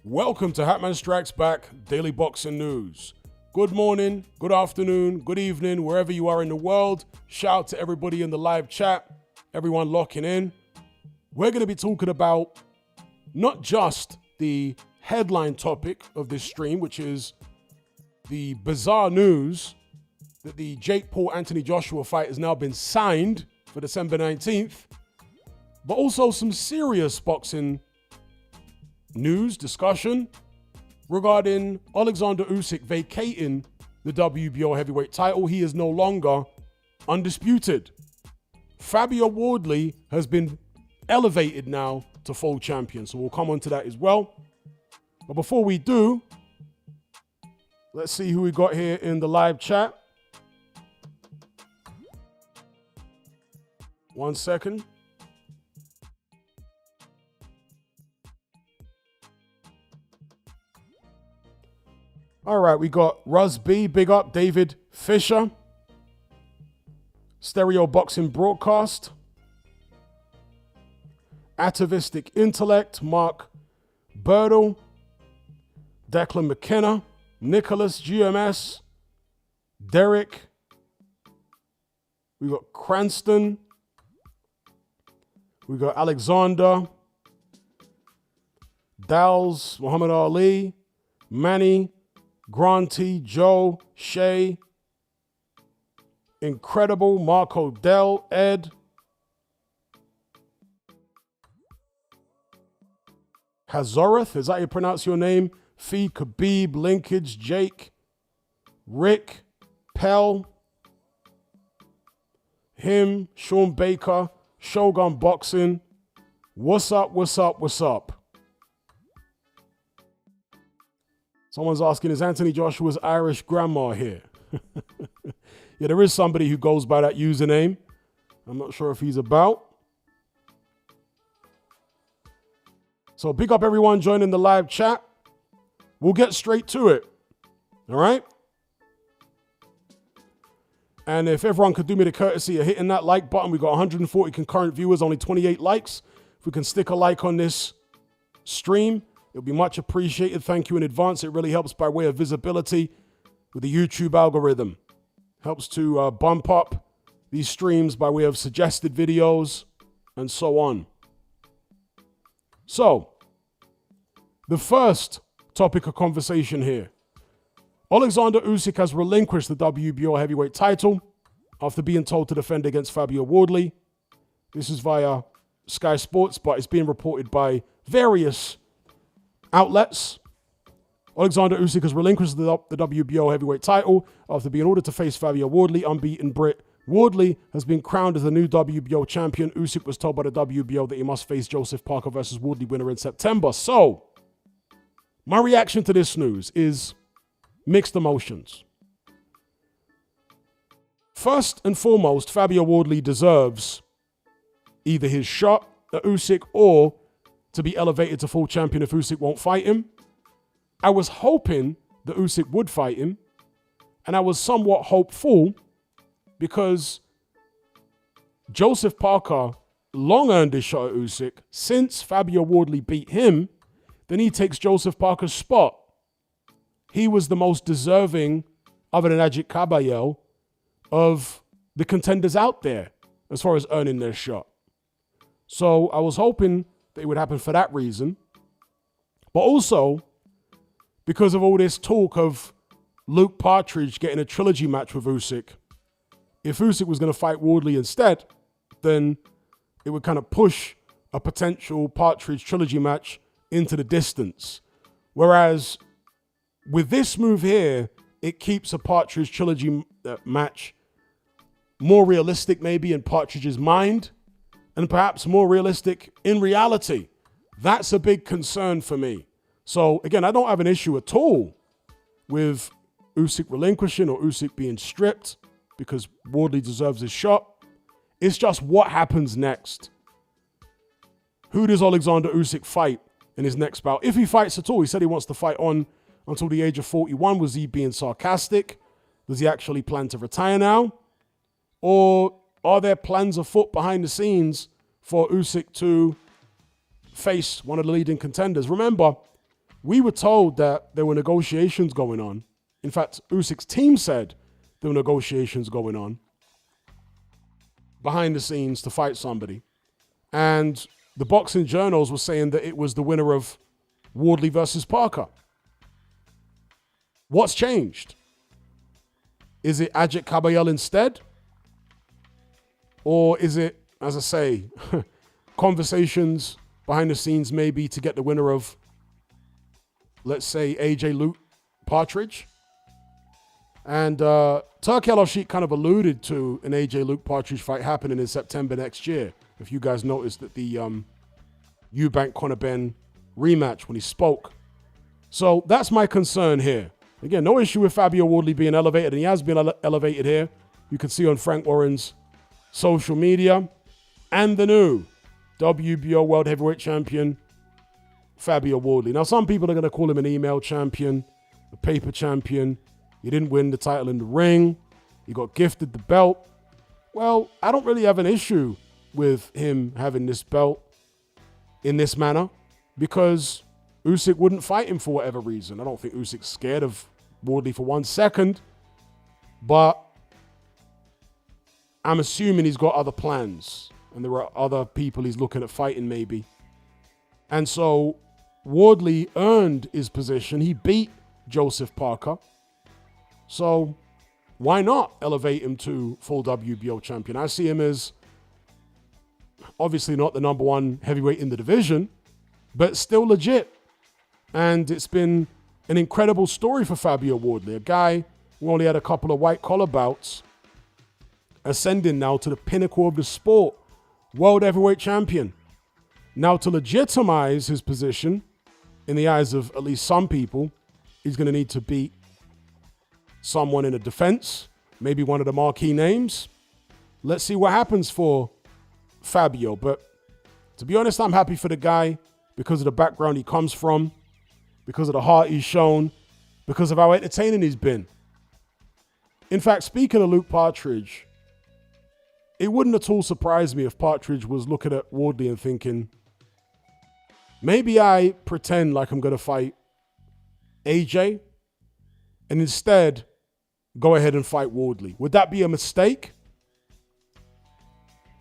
Welcome to Hatman Strikes Back Daily Boxing News. Good morning, good afternoon, good evening, wherever you are in the world. Shout out to everybody in the live chat, everyone locking in. We're going to be talking about not just the headline topic of this stream, which is the bizarre news that the Jake Paul-Anthony Joshua fight has now been signed for December 19th, but also some serious boxing news, discussion regarding Alexander Usyk vacating the WBO heavyweight title. He is no longer undisputed. Fabio Wardley has been elevated now to full champion, so we'll come on to that as well. But before we do, let's see who we got here in the live chat. 1 second. All right, we got Ruz B, big up, David Fisher, Stereo Boxing Broadcast, Atavistic Intellect, Mark Birdle, Declan McKenna, Nicholas GMS, Derek, we got Cranston, we got Alexander, Dals, Muhammad Ali, Manny, Granty, Joe, Shay, Incredible, Marco Dell, Ed, Hazorath, is that how you pronounce your name? Fee, Khabib, Linkage, Jake, Rick, Pell, him, Sean Baker, Shogun Boxing. What's up, what's up, what's up? Someone's asking, is Anthony Joshua's Irish grandma here? Yeah, there is somebody who goes by that username. I'm not sure if he's about. So big up everyone joining the live chat. We'll get straight to it. All right? And if everyone could do me the courtesy of hitting that like button, we've got 140 concurrent viewers, only 28 likes. If we can stick a like on this stream, it'll be much appreciated. Thank you in advance. It really helps by way of visibility with the YouTube algorithm. Helps to bump up these streams by way of suggested videos and so on. So, the first topic of conversation here. Alexander Usyk has relinquished the WBO heavyweight title after being told to defend against Fabio Wardley. This is via Sky Sports, but it's being reported by various outlets. Alexander Usyk has relinquished the WBO heavyweight title after being ordered to face Fabio Wardley, unbeaten Brit. Wardley has been crowned as the new WBO champion. Usyk was told by the WBO that he must face Joseph Parker versus Wardley winner in September. So, my reaction to this news is mixed emotions. First and foremost, Fabio Wardley deserves either his shot at Usyk or to be elevated to full champion if Usyk won't fight him. I was hoping that Usyk would fight him, and I was somewhat hopeful because Joseph Parker long earned his shot at Usyk. Since Fabio Wardley beat him, then he takes Joseph Parker's spot. He was the most deserving, other than Ajit Kabayel, of the contenders out there as far as earning their shot. So I was hoping that it would happen for that reason. But also, because of all this talk of Luke Partridge getting a trilogy match with Usyk, if Usyk was going to fight Wardley instead, then it would kind of push a potential Partridge trilogy match into the distance. Whereas with this move here, it keeps a Partridge trilogy match more realistic maybe in Partridge's mind and perhaps more realistic in reality. That's a big concern for me. So again, I don't have an issue at all with Usyk relinquishing or Usyk being stripped because Wardley deserves his shot. It's just what happens next. Who does Alexander Usyk fight in his next bout? If he fights at all, he said he wants to fight on until the age of 41. Was he being sarcastic? Does he actually plan to retire now? Or are there plans afoot behind the scenes for Usyk to face one of the leading contenders? Remember, We were told that there were negotiations going on. In fact, Usyk's team said there were negotiations going on behind the scenes to fight somebody. And the boxing journals were saying that it was the winner of Wardley versus Parker. What's changed? Is it Ajit Kabayel instead? Or is it, as I say, conversations behind the scenes maybe to get the winner of, let's say, AJ Luke Partridge? And Turki Al-Sheikh kind of alluded to an AJ Luke Partridge fight happening in September next year. If you guys noticed that the Eubank Conor Ben rematch when he spoke. So that's my concern here. Again, no issue with Fabio Wardley being elevated, and he has been elevated here. You can see on Frank Warren's social media. And the new WBO World Heavyweight Champion, Fabio Wardley. Now, some people are going to call him an email champion, a paper champion. He didn't win the title in the ring. He got gifted the belt. Well, I don't really have an issue with him having this belt in this manner because Usyk wouldn't fight him for whatever reason. I don't think Usyk's scared of Wardley for 1 second, but I'm assuming he's got other plans and there are other people he's looking at fighting maybe. And so Wardley earned his position. He beat Joseph Parker. So why not elevate him to full WBO champion? I see him as obviously not the number one heavyweight in the division, but still legit. And it's been an incredible story for Fabio Wardley, a guy who only had a couple of white collar bouts, ascending now to the pinnacle of the sport, world heavyweight champion. Now to legitimize his position in the eyes of at least some people, he's going to need to beat someone in a defense, maybe one of the marquee names. Let's see what happens for Fabio. But to be honest, I'm happy for the guy because of the background he comes from, because of the heart he's shown, because of how entertaining he's been. In fact, speaking of Luke Partridge, it wouldn't at all surprise me if Partridge was looking at Wardley and thinking, maybe I pretend like I'm going to fight AJ and instead go ahead and fight Wardley. Would that be a mistake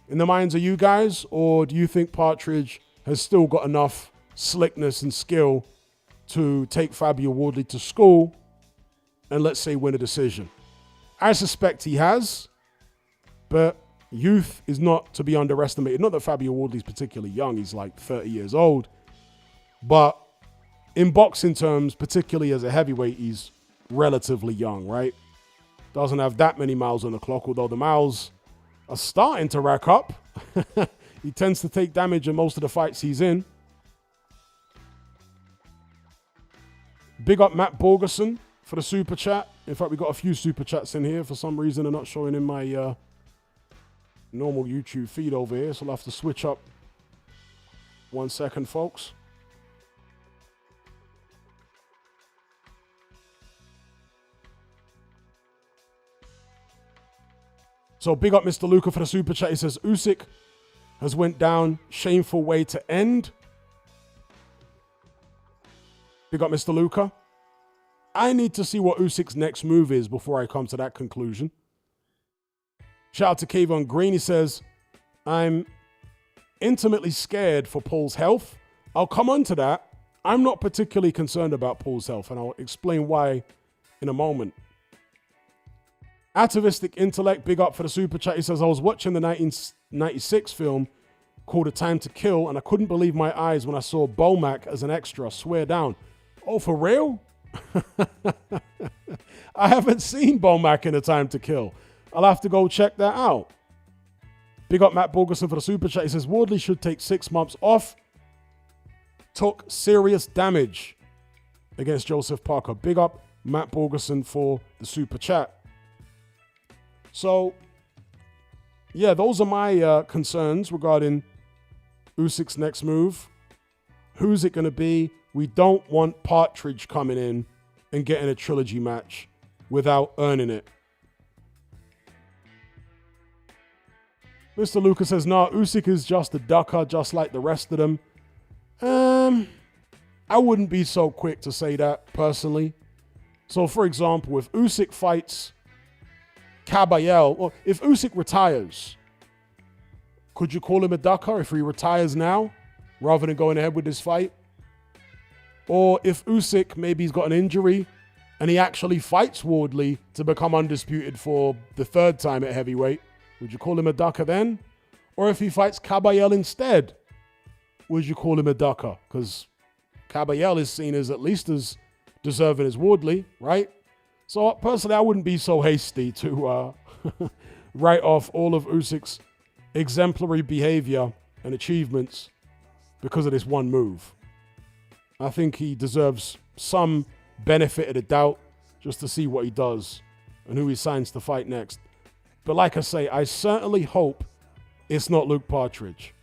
in the minds of you guys? Or do you think Partridge has still got enough slickness and skill to take Fabio Wardley to school and, let's say, win a decision? I suspect he has, but youth is not to be underestimated. Not that Fabio Wardley's particularly young. He's like 30 years old. But in boxing terms, particularly as a heavyweight, he's relatively young, right? Doesn't have that many miles on the clock, although the miles are starting to rack up. He tends to take damage in most of the fights he's in. Big up Matt Borgerson for the super chat. In fact, we got a few super chats in here. For some reason, they're not showing in my normal YouTube feed over here, so I'll have to switch up 1 second, folks. So big up Mr. Luca for the super chat. He says, Usyk has went down shameful way to end. Big up Mr. Luca. I need to see what Usyk's next move is before I come to that conclusion. Shout out to Kayvon Green. He says, I'm intimately scared for Paul's health. I'll come on to that. I'm not particularly concerned about Paul's health, and I'll explain why in a moment. Atavistic Intellect, big up for the super chat. He says, I was watching the 1996 film called A Time to Kill, and I couldn't believe my eyes when I saw Bomac as an extra. Swear down. Oh, for real? I haven't seen Bomac in A Time to Kill. I'll have to go check that out. Big up Matt Borgerson for the super chat. He says, Wardley should take 6 months off. Took serious damage against Joseph Parker. Big up Matt Borgerson for the super chat. So, yeah, those are my concerns regarding Usyk's next move. Who's it going to be? We don't want Partridge coming in and getting a trilogy match without earning it. Mr. Lucas says, nah, Usyk is just a ducker, just like the rest of them. I wouldn't be so quick to say that personally. So, for example, if Usyk fights Caballel, or if Usyk retires, could you call him a ducker if he retires now rather than going ahead with this fight? Or if Usyk, maybe he's got an injury and he actually fights Wardley to become undisputed for the third time at heavyweight, would you call him a ducker then? Or if he fights Caballel instead, would you call him a ducker? Because Caballel is seen as at least as deserving as Wardley, right? So personally, I wouldn't be so hasty to write off all of Usyk's exemplary behavior and achievements because of this one move. I think he deserves some benefit of the doubt just to see what he does and who he signs to fight next. But like I say, I certainly hope it's not Luke Partridge.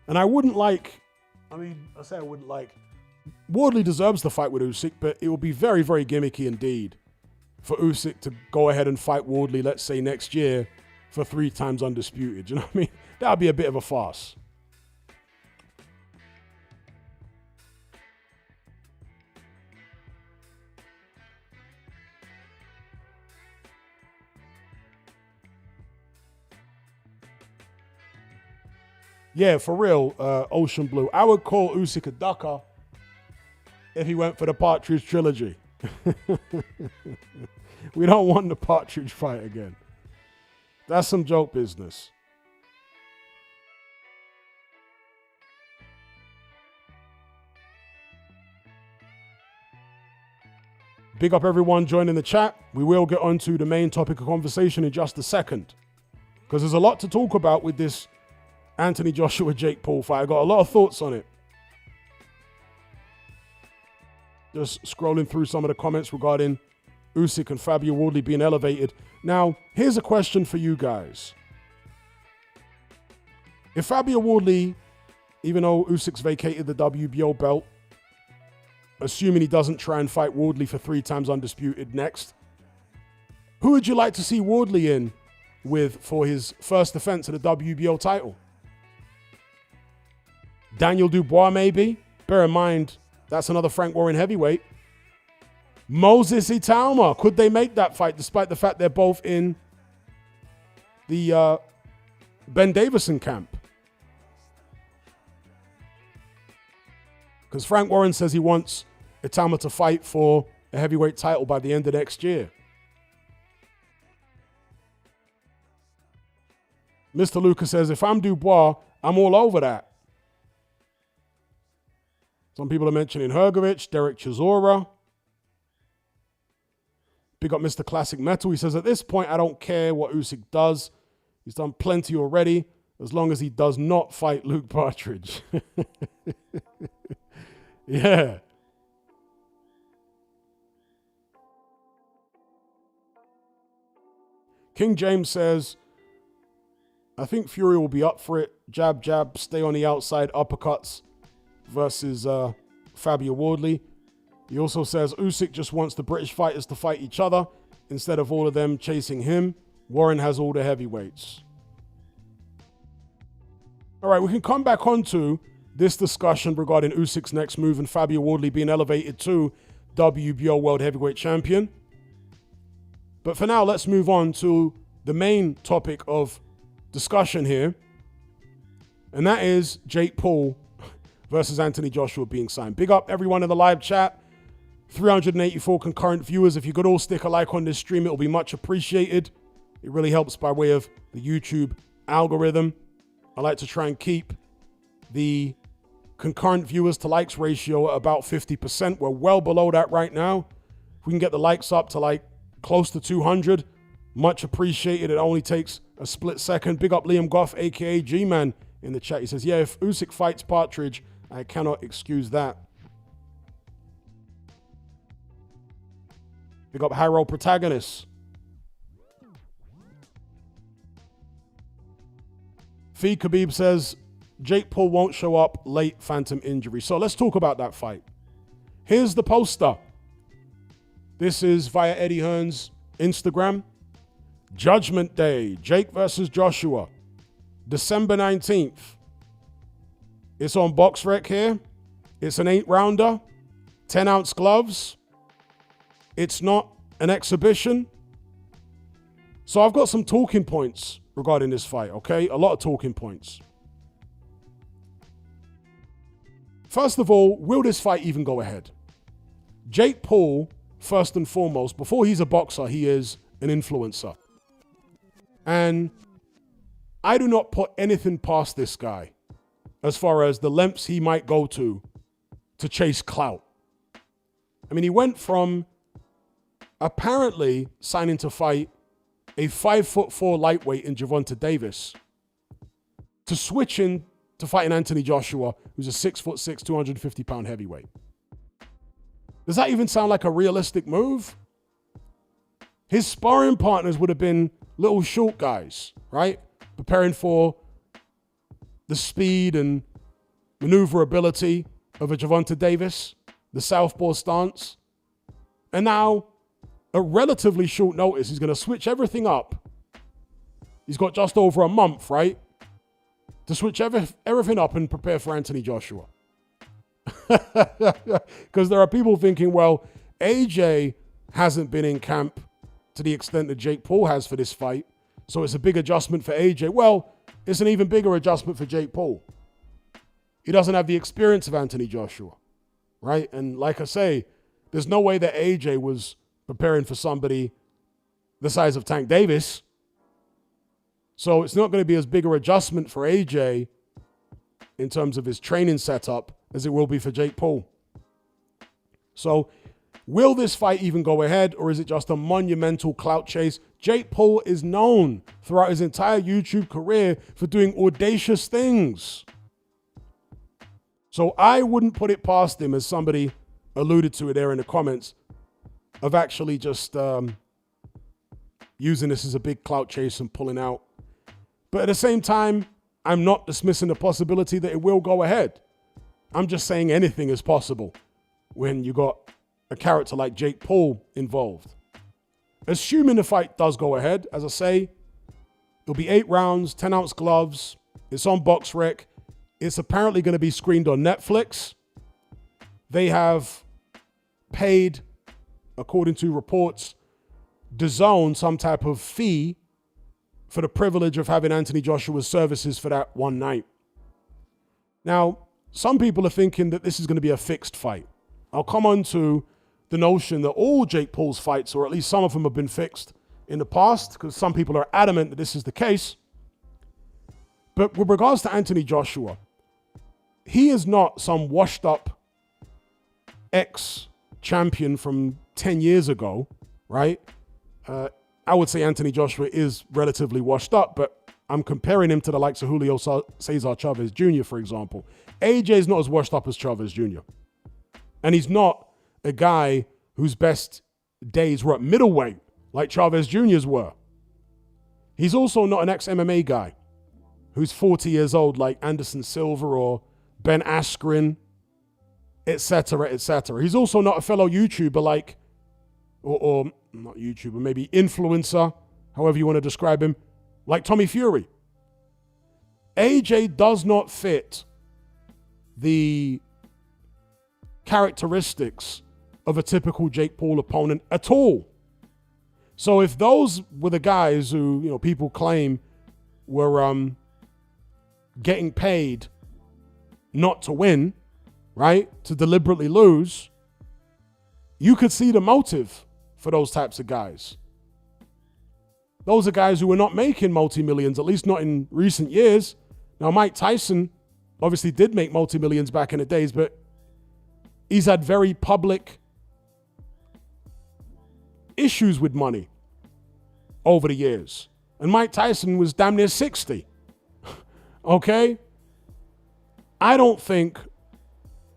And I wouldn't like, Wardley deserves the fight with Usyk, but it would be very, very gimmicky indeed for Usyk to go ahead and fight Wardley, let's say next year, for 3 times undisputed. You know what I mean? That would be a bit of a farce. Yeah, for real, Ocean Blue. I would call Usyk a ducker if he went for the Partridge trilogy. We don't want the Partridge fight again. That's some joke business. Big up everyone joining the chat. We will get onto the main topic of conversation in just a second, because there's a lot to talk about with this Anthony Joshua Jake Paul fight. I got a lot of thoughts on it. Just scrolling through some of the comments regarding Usyk and Fabio Wardley being elevated. Now, here's a question for you guys. If Fabio Wardley, even though Usyk's vacated the WBO belt, assuming he doesn't try and fight Wardley for 3 times undisputed next, who would you like to see Wardley in with for his first defense of the WBO title? Daniel Dubois, maybe? Bear in mind, that's another Frank Warren heavyweight. Moses Itauma. Could they make that fight despite the fact they're both in the Ben Davison camp? Because Frank Warren says he wants Itauma to fight for a heavyweight title by the end of next year. Mr. Lucas says, if I'm Dubois, I'm all over that. Some people are mentioning Hrgovic, Derek Chisora. Big up Mr. Classic Metal. He says, at this point, I don't care what Usyk does. He's done plenty already, as long as he does not fight Luke Partridge. Yeah. King James says, I think Fury will be up for it. Jab, jab, stay on the outside, uppercuts versus Fabio Wardley. He also says Usyk just wants the British fighters to fight each other instead of all of them chasing him. Warren has all the heavyweights. All right, we can come back onto this discussion regarding Usyk's next move and Fabio Wardley being elevated to WBO World Heavyweight Champion. But for now, let's move on to the main topic of discussion here. And that is Jake Paul versus Anthony Joshua being signed. Big up everyone in the live chat. 384 concurrent viewers. If you could all stick a like on this stream, it will be much appreciated. It really helps by way of the YouTube algorithm. I like to try and keep the concurrent viewers to likes ratio at about 50%. We're well below that right now. If we can get the likes up to like close to 200, much appreciated. It only takes a split second. Big up Liam Goff, aka G-Man, in the chat. He says, yeah, if Usyk fights Partridge, I cannot excuse that. Big up Harold Protagonist. Fee Khabib says, Jake Paul won't show up, late phantom injury. So let's talk about that fight. Here's the poster. This is via Eddie Hearn's Instagram. Judgment Day, Jake versus Joshua, December 19th. It's on BoxRec here. It's an 8-rounder, 10-ounce gloves. It's not an exhibition. So I've got some talking points regarding this fight, okay? A lot of talking points. First of all, will this fight even go ahead? Jake Paul, first and foremost, before he's a boxer, he is an influencer. And I do not put anything past this guy as far as the lengths he might go to chase clout. I mean, he went from apparently signing to fight a 5'4" lightweight in Gervonta Davis to switching to fighting Anthony Joshua, who's a 6'6", 250-pound heavyweight. Does that even sound like a realistic move? His sparring partners would have been little short guys, right? Preparing for the speed and maneuverability of a Gervonta Davis, the southpaw stance. And now, at relatively short notice, he's going to switch everything up. He's got just over a month, right? To switch everything up and prepare for Anthony Joshua. Because there are people thinking, well, AJ hasn't been in camp to the extent that Jake Paul has for this fight, so it's a big adjustment for AJ. Well, it's an even bigger adjustment for Jake Paul. He doesn't have the experience of Anthony Joshua, right? And like I say, there's no way that AJ was preparing for somebody the size of Tank Davis. So it's not going to be as big an adjustment for AJ in terms of his training setup as it will be for Jake Paul. So will this fight even go ahead, or is it just a monumental clout chase? Jake Paul is known throughout his entire YouTube career for doing audacious things. So I wouldn't put it past him, as somebody alluded to it there in the comments, of actually just using this as a big clout chase and pulling out. But at the same time, I'm not dismissing the possibility that it will go ahead. I'm just saying anything is possible when you got a character like Jake Paul involved. Assuming the fight does go ahead, as I say, it'll be 8 rounds, 10-ounce gloves. It's on BoxRec. It's apparently going to be screened on Netflix. They have paid, according to reports, DAZN some type of fee for the privilege of having Anthony Joshua's services for that one night. Now, some people are thinking that this is going to be a fixed fight. I'll come on to the notion that all Jake Paul's fights, or at least some of them, have been fixed in the past, because some people are adamant that this is the case. But with regards to Anthony Joshua, he is not some washed up ex-champion from 10 years ago, right? I would say Anthony Joshua is relatively washed up, but I'm comparing him to the likes of Julio Cesar Chavez Jr., for example. AJ is not as washed up as Chavez Jr. And he's not a guy whose best days were at middleweight like Chavez Jr.'s were. He's also not an ex-MMA guy who's 40 years old like Anderson Silva or Ben Askren, etc., etc. He's also not a fellow YouTuber like, or not YouTuber, maybe influencer, however you want to describe him, like Tommy Fury. AJ does not fit the characteristics of a typical Jake Paul opponent at all. So if those were the guys who, people claim were getting paid not to win, right, to deliberately lose, you could see the motive for those types of guys. Those are guys who were not making multi-millions, at least not in recent years. Now, Mike Tyson obviously did make multi-millions back in the days, but he's had very public issues with money over the years. And Mike Tyson was damn near 60. Okay? I don't think,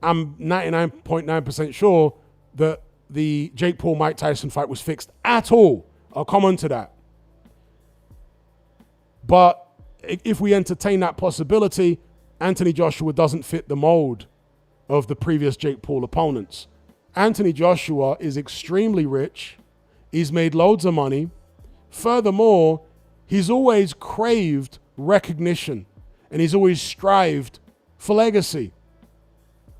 I'm 99.9% sure that the Jake Paul-Mike Tyson fight was fixed at all. I'll come on to that. But if we entertain that possibility, Anthony Joshua doesn't fit the mold of the previous Jake Paul opponents. Anthony Joshua is extremely rich. He's made loads of money Furthermore, he's always craved recognition and he's always strived for legacy.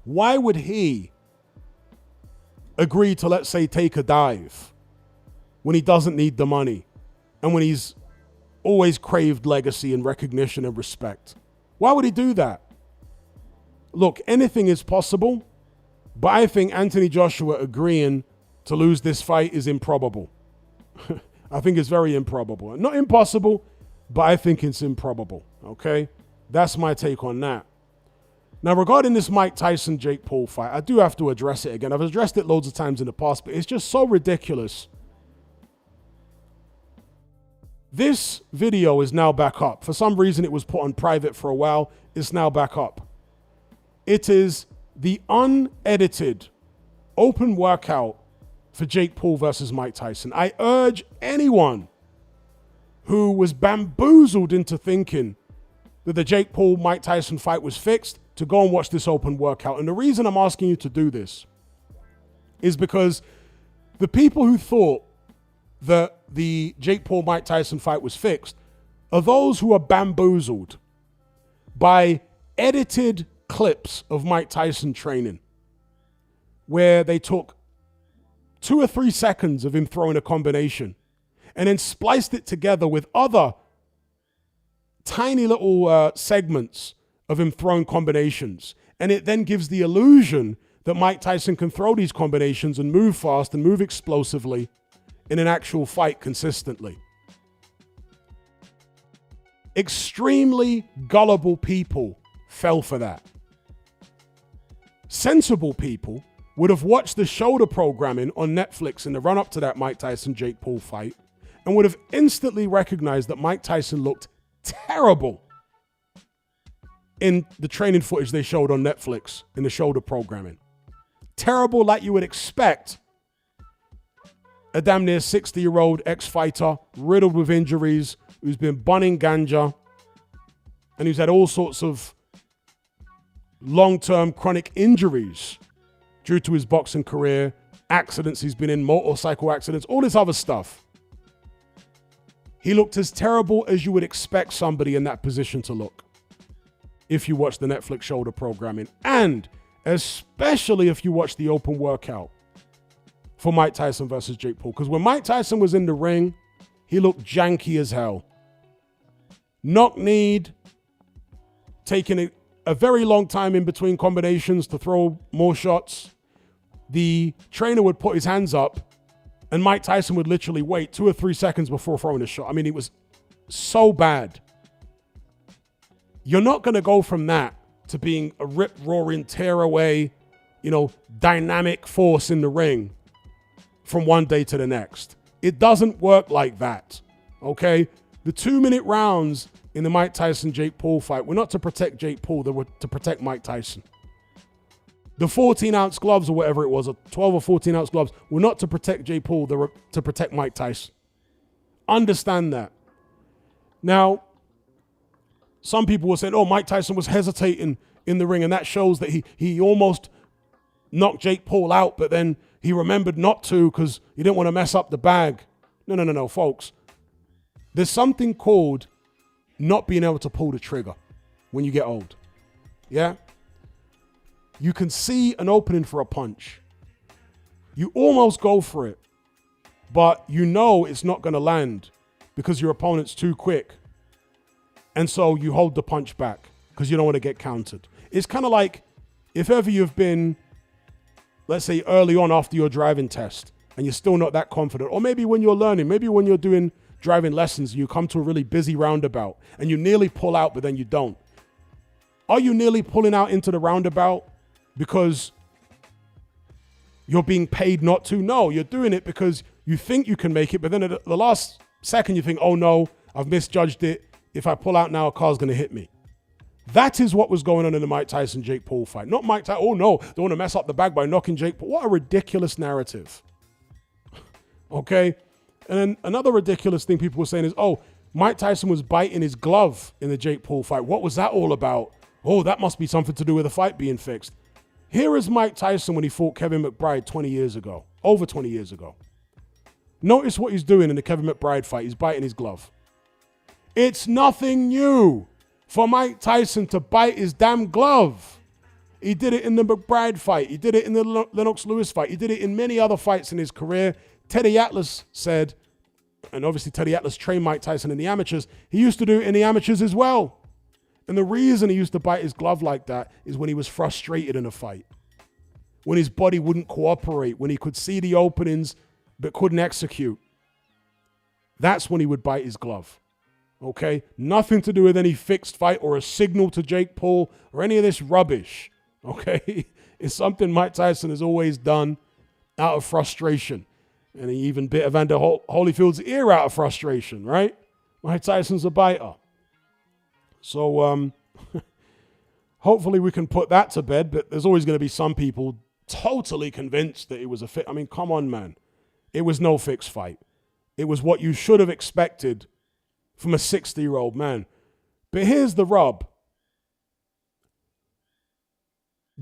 Why would he agree to, let's say, take a dive when he doesn't need the money and when he's always craved legacy and recognition and respect? Why would he do that? Look, anything is possible, but I think Anthony Joshua agreeing to lose this fight is improbable. I think it's very improbable. Not impossible, but I think it's improbable, okay? That's my take on that. Now, regarding this Mike Tyson-Jake Paul fight, I do have to address it again. I've addressed it loads of times in the past, but it's just so ridiculous. This video is now back up. For some reason, it was put on private for a while. It's now back up. It is the unedited open workout for Jake Paul versus Mike Tyson. I urge anyone who was bamboozled into thinking that the Jake Paul-Mike Tyson fight was fixed to go and watch this open workout. And the reason I'm asking you to do this is because the people who thought that the Jake Paul-Mike Tyson fight was fixed are those who are bamboozled by edited clips of Mike Tyson training where they took 2 or 3 seconds of him throwing a combination and then spliced it together with other tiny little segments of him throwing combinations. And it then gives the illusion that Mike Tyson can throw these combinations and move fast and move explosively in an actual fight consistently. Extremely gullible people fell for that. Sensible people would have watched the shoulder programming on Netflix in the run-up to that Mike Tyson-Jake Paul fight and would have instantly recognized that Mike Tyson looked terrible in the training footage they showed on Netflix in the shoulder programming. Terrible like you would expect a damn near 60-year-old ex-fighter riddled with injuries who's been bunning ganja and who's had all sorts of long-term chronic injuries due to his boxing career, accidents he's been in, motorcycle accidents, all this other stuff. He looked as terrible as you would expect somebody in that position to look if you watch the Netflix shoulder programming, and especially if you watch the open workout for Mike Tyson versus Jake Paul. Because when Mike Tyson was in the ring, he looked janky as hell. Knock-kneed, taking a very long time in between combinations to throw more shots. The trainer would put his hands up and Mike Tyson would literally wait 2 or 3 seconds before throwing a shot. I mean, it was so bad. You're not going to go from that to being a rip-roaring, tear-away, dynamic force in the ring from one day to the next. It doesn't work like that, okay? The 2-minute rounds in the Mike Tyson-Jake Paul fight were not to protect Jake Paul, they were to protect Mike Tyson. The 14-ounce gloves or whatever it was, or 12 or 14-ounce gloves, were not to protect Jake Paul, they were to protect Mike Tyson. Understand that. Now, some people were saying, oh, Mike Tyson was hesitating in the ring, and that shows that he almost knocked Jake Paul out, but then he remembered not to because he didn't want to mess up the bag. No, folks. There's something called not being able to pull the trigger when you get old. Yeah? You can see an opening for a punch. You almost go for it, but you know it's not going to land because your opponent's too quick. And so you hold the punch back because you don't want to get countered. It's kind of like if ever you've been, let's say, early on after your driving test and you're still not that confident, or maybe when you're learning, maybe when you're doing driving lessons, you come to a really busy roundabout and you nearly pull out, but then you don't. Are you nearly pulling out into the roundabout because you're being paid not to? No, you're doing it because you think you can make it, but then at the last second you think, oh no, I've misjudged it. If I pull out now, a car's going to hit me. That is what was going on in the Mike Tyson-Jake Paul fight. Not Mike Tyson, oh no, don't want to mess up the bag by knocking Jake Paul. What a ridiculous narrative. Okay? And then another ridiculous thing people were saying is, oh, Mike Tyson was biting his glove in the Jake Paul fight. What was that all about? Oh, that must be something to do with the fight being fixed. Here is Mike Tyson when he fought Kevin McBride 20 years ago, over 20 years ago. Notice what he's doing in the Kevin McBride fight. He's biting his glove. It's nothing new for Mike Tyson to bite his damn glove. He did it in the McBride fight. He did it in the Lennox Lewis fight. He did it in many other fights in his career. Teddy Atlas said, and obviously Teddy Atlas trained Mike Tyson in the amateurs, he used to do it in the amateurs as well. And the reason he used to bite his glove like that is when he was frustrated in a fight, when his body wouldn't cooperate, when he could see the openings but couldn't execute. That's when he would bite his glove. Okay? Nothing to do with any fixed fight or a signal to Jake Paul or any of this rubbish. Okay? It's something Mike Tyson has always done out of frustration. And he even bit Evander Holyfield's ear out of frustration, right? Mike Tyson's a biter. So hopefully we can put that to bed, but there's always going to be some people totally convinced that it was a fit. I mean, come on, man. It was no fixed fight. It was what you should have expected from a 60-year-old man. But here's the rub.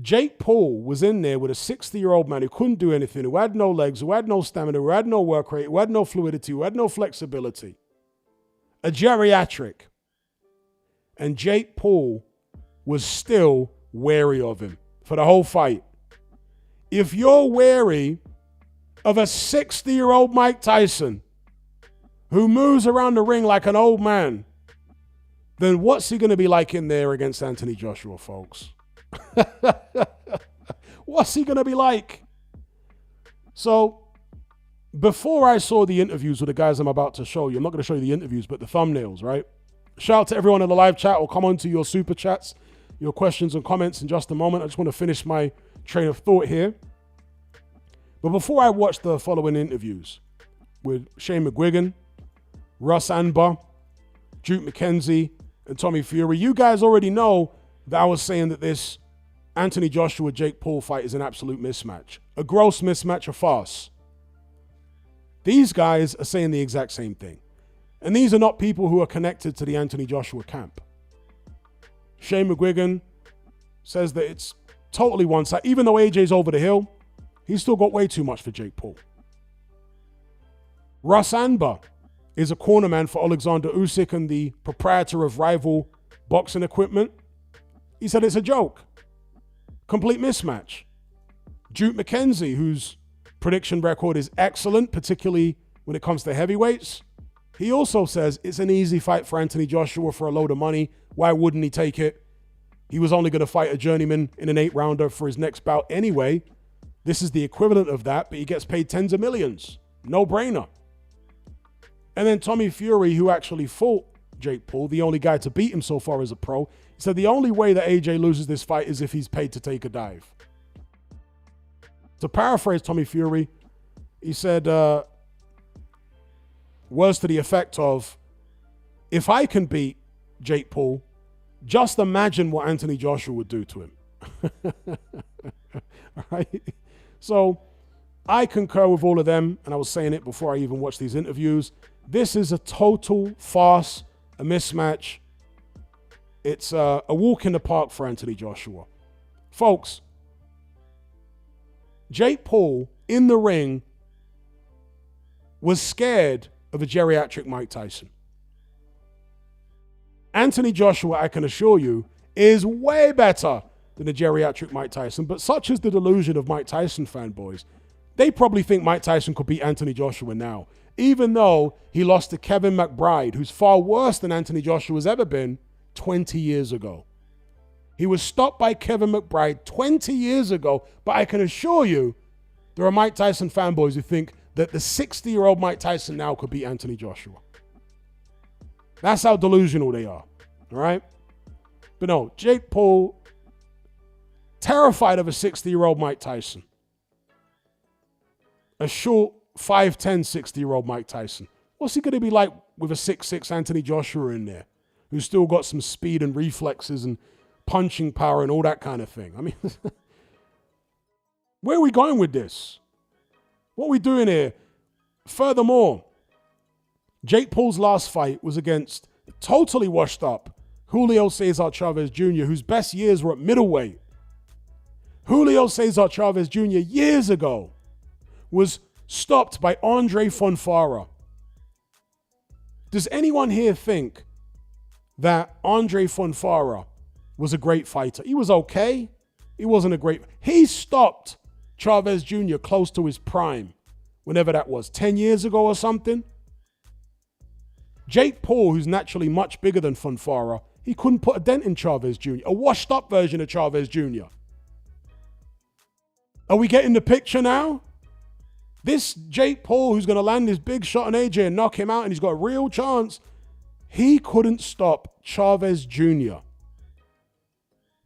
Jake Paul was in there with a 60-year-old man who couldn't do anything, who had no legs, who had no stamina, who had no work rate, who had no fluidity, who had no flexibility. A geriatric. And Jake Paul was still wary of him for the whole fight. If you're wary of a 60-year-old Mike Tyson who moves around the ring like an old man, then what's he going to be like in there against Anthony Joshua, folks? What's he going to be like? So, before I saw the interviews with the guys I'm about to show you, I'm not going to show you the interviews, but the thumbnails, right? Shout out to everyone in the live chat. Or come on to your super chats, your questions and comments in just a moment. I just want to finish my train of thought here. But before I watched the following interviews with Shane McGuigan, Russ Anbar, Duke McKenzie, and Tommy Fury, you guys already know that I was saying that this Anthony Joshua-Jake Paul fight is an absolute mismatch. A gross mismatch, a farce. These guys are saying the exact same thing. And these are not people who are connected to the Anthony Joshua camp. Shane McGuigan says that it's totally one-sided. Even though AJ's over the hill, he's still got way too much for Jake Paul. Russ Anbar is a cornerman for Alexander Usyk and the proprietor of Rival Boxing Equipment. He said it's a joke. Complete mismatch. Duke McKenzie, whose prediction record is excellent, particularly when it comes to heavyweights, he also says it's an easy fight for Anthony Joshua for a load of money. Why wouldn't he take it? He was only going to fight a journeyman in an 8-rounder for his next bout anyway. This is the equivalent of that, but he gets paid tens of millions. No brainer. And then Tommy Fury, who actually fought Jake Paul, the only guy to beat him so far as a pro, he said the only way that AJ loses this fight is if he's paid to take a dive. To paraphrase Tommy Fury, he said, words to the effect of, if I can beat Jake Paul, just imagine what Anthony Joshua would do to him. Right? So I concur with all of them, and I was saying it before I even watched these interviews. This is a total farce, a mismatch. It's a walk in the park for Anthony Joshua. Folks, Jake Paul in the ring was scared of a geriatric Mike Tyson. Anthony Joshua, I can assure you, is way better than a geriatric Mike Tyson, but such is the delusion of Mike Tyson fanboys. They probably think Mike Tyson could beat Anthony Joshua now, even though he lost to Kevin McBride, who's far worse than Anthony Joshua's ever been 20 years ago. He was stopped by Kevin McBride 20 years ago, but I can assure you there are Mike Tyson fanboys who think that the 60-year-old Mike Tyson now could beat Anthony Joshua. That's how delusional they are, all right? But no, Jake Paul, terrified of a 60-year-old Mike Tyson. A short, 5'10", 60-year-old Mike Tyson. What's he going to be like with a 6'6" Anthony Joshua in there, who's still got some speed and reflexes and punching power and all that kind of thing? I mean, where are we going with this? What are we doing here? Furthermore, Jake Paul's last fight was against totally washed up Julio Cesar Chavez Jr., whose best years were at middleweight. Julio Cesar Chavez Jr. years ago was stopped by Andre Fonfara. Does anyone here think that Andre Fonfara was a great fighter? He was okay. He wasn't a great... He stopped Chavez Jr. close to his prime, whenever that was, 10 years ago or something. Jake Paul, who's naturally much bigger than Fonfara, he couldn't put a dent in Chavez Jr., a washed-up version of Chavez Jr. Are we getting the picture now? This Jake Paul, who's going to land his big shot on AJ and knock him out, and he's got a real chance, he couldn't stop Chavez Jr.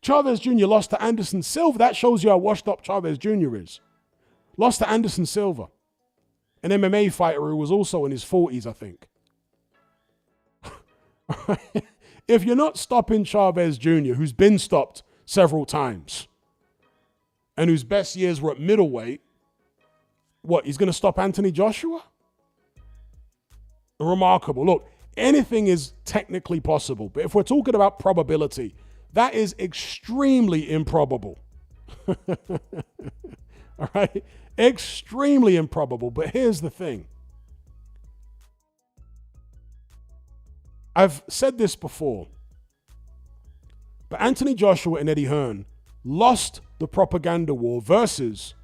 Chavez Jr. lost to Anderson Silva. That shows you how washed up Chavez Jr. is. Lost to Anderson Silva, an MMA fighter who was also in his 40s, I think. If you're not stopping Chavez Jr., who's been stopped several times, and whose best years were at middleweight, what, he's going to stop Anthony Joshua? Remarkable. Look, anything is technically possible, but if we're talking about probability, that is extremely improbable. All right? Extremely improbable. But here's the thing. I've said this before, but Anthony Joshua and Eddie Hearn lost the propaganda war versus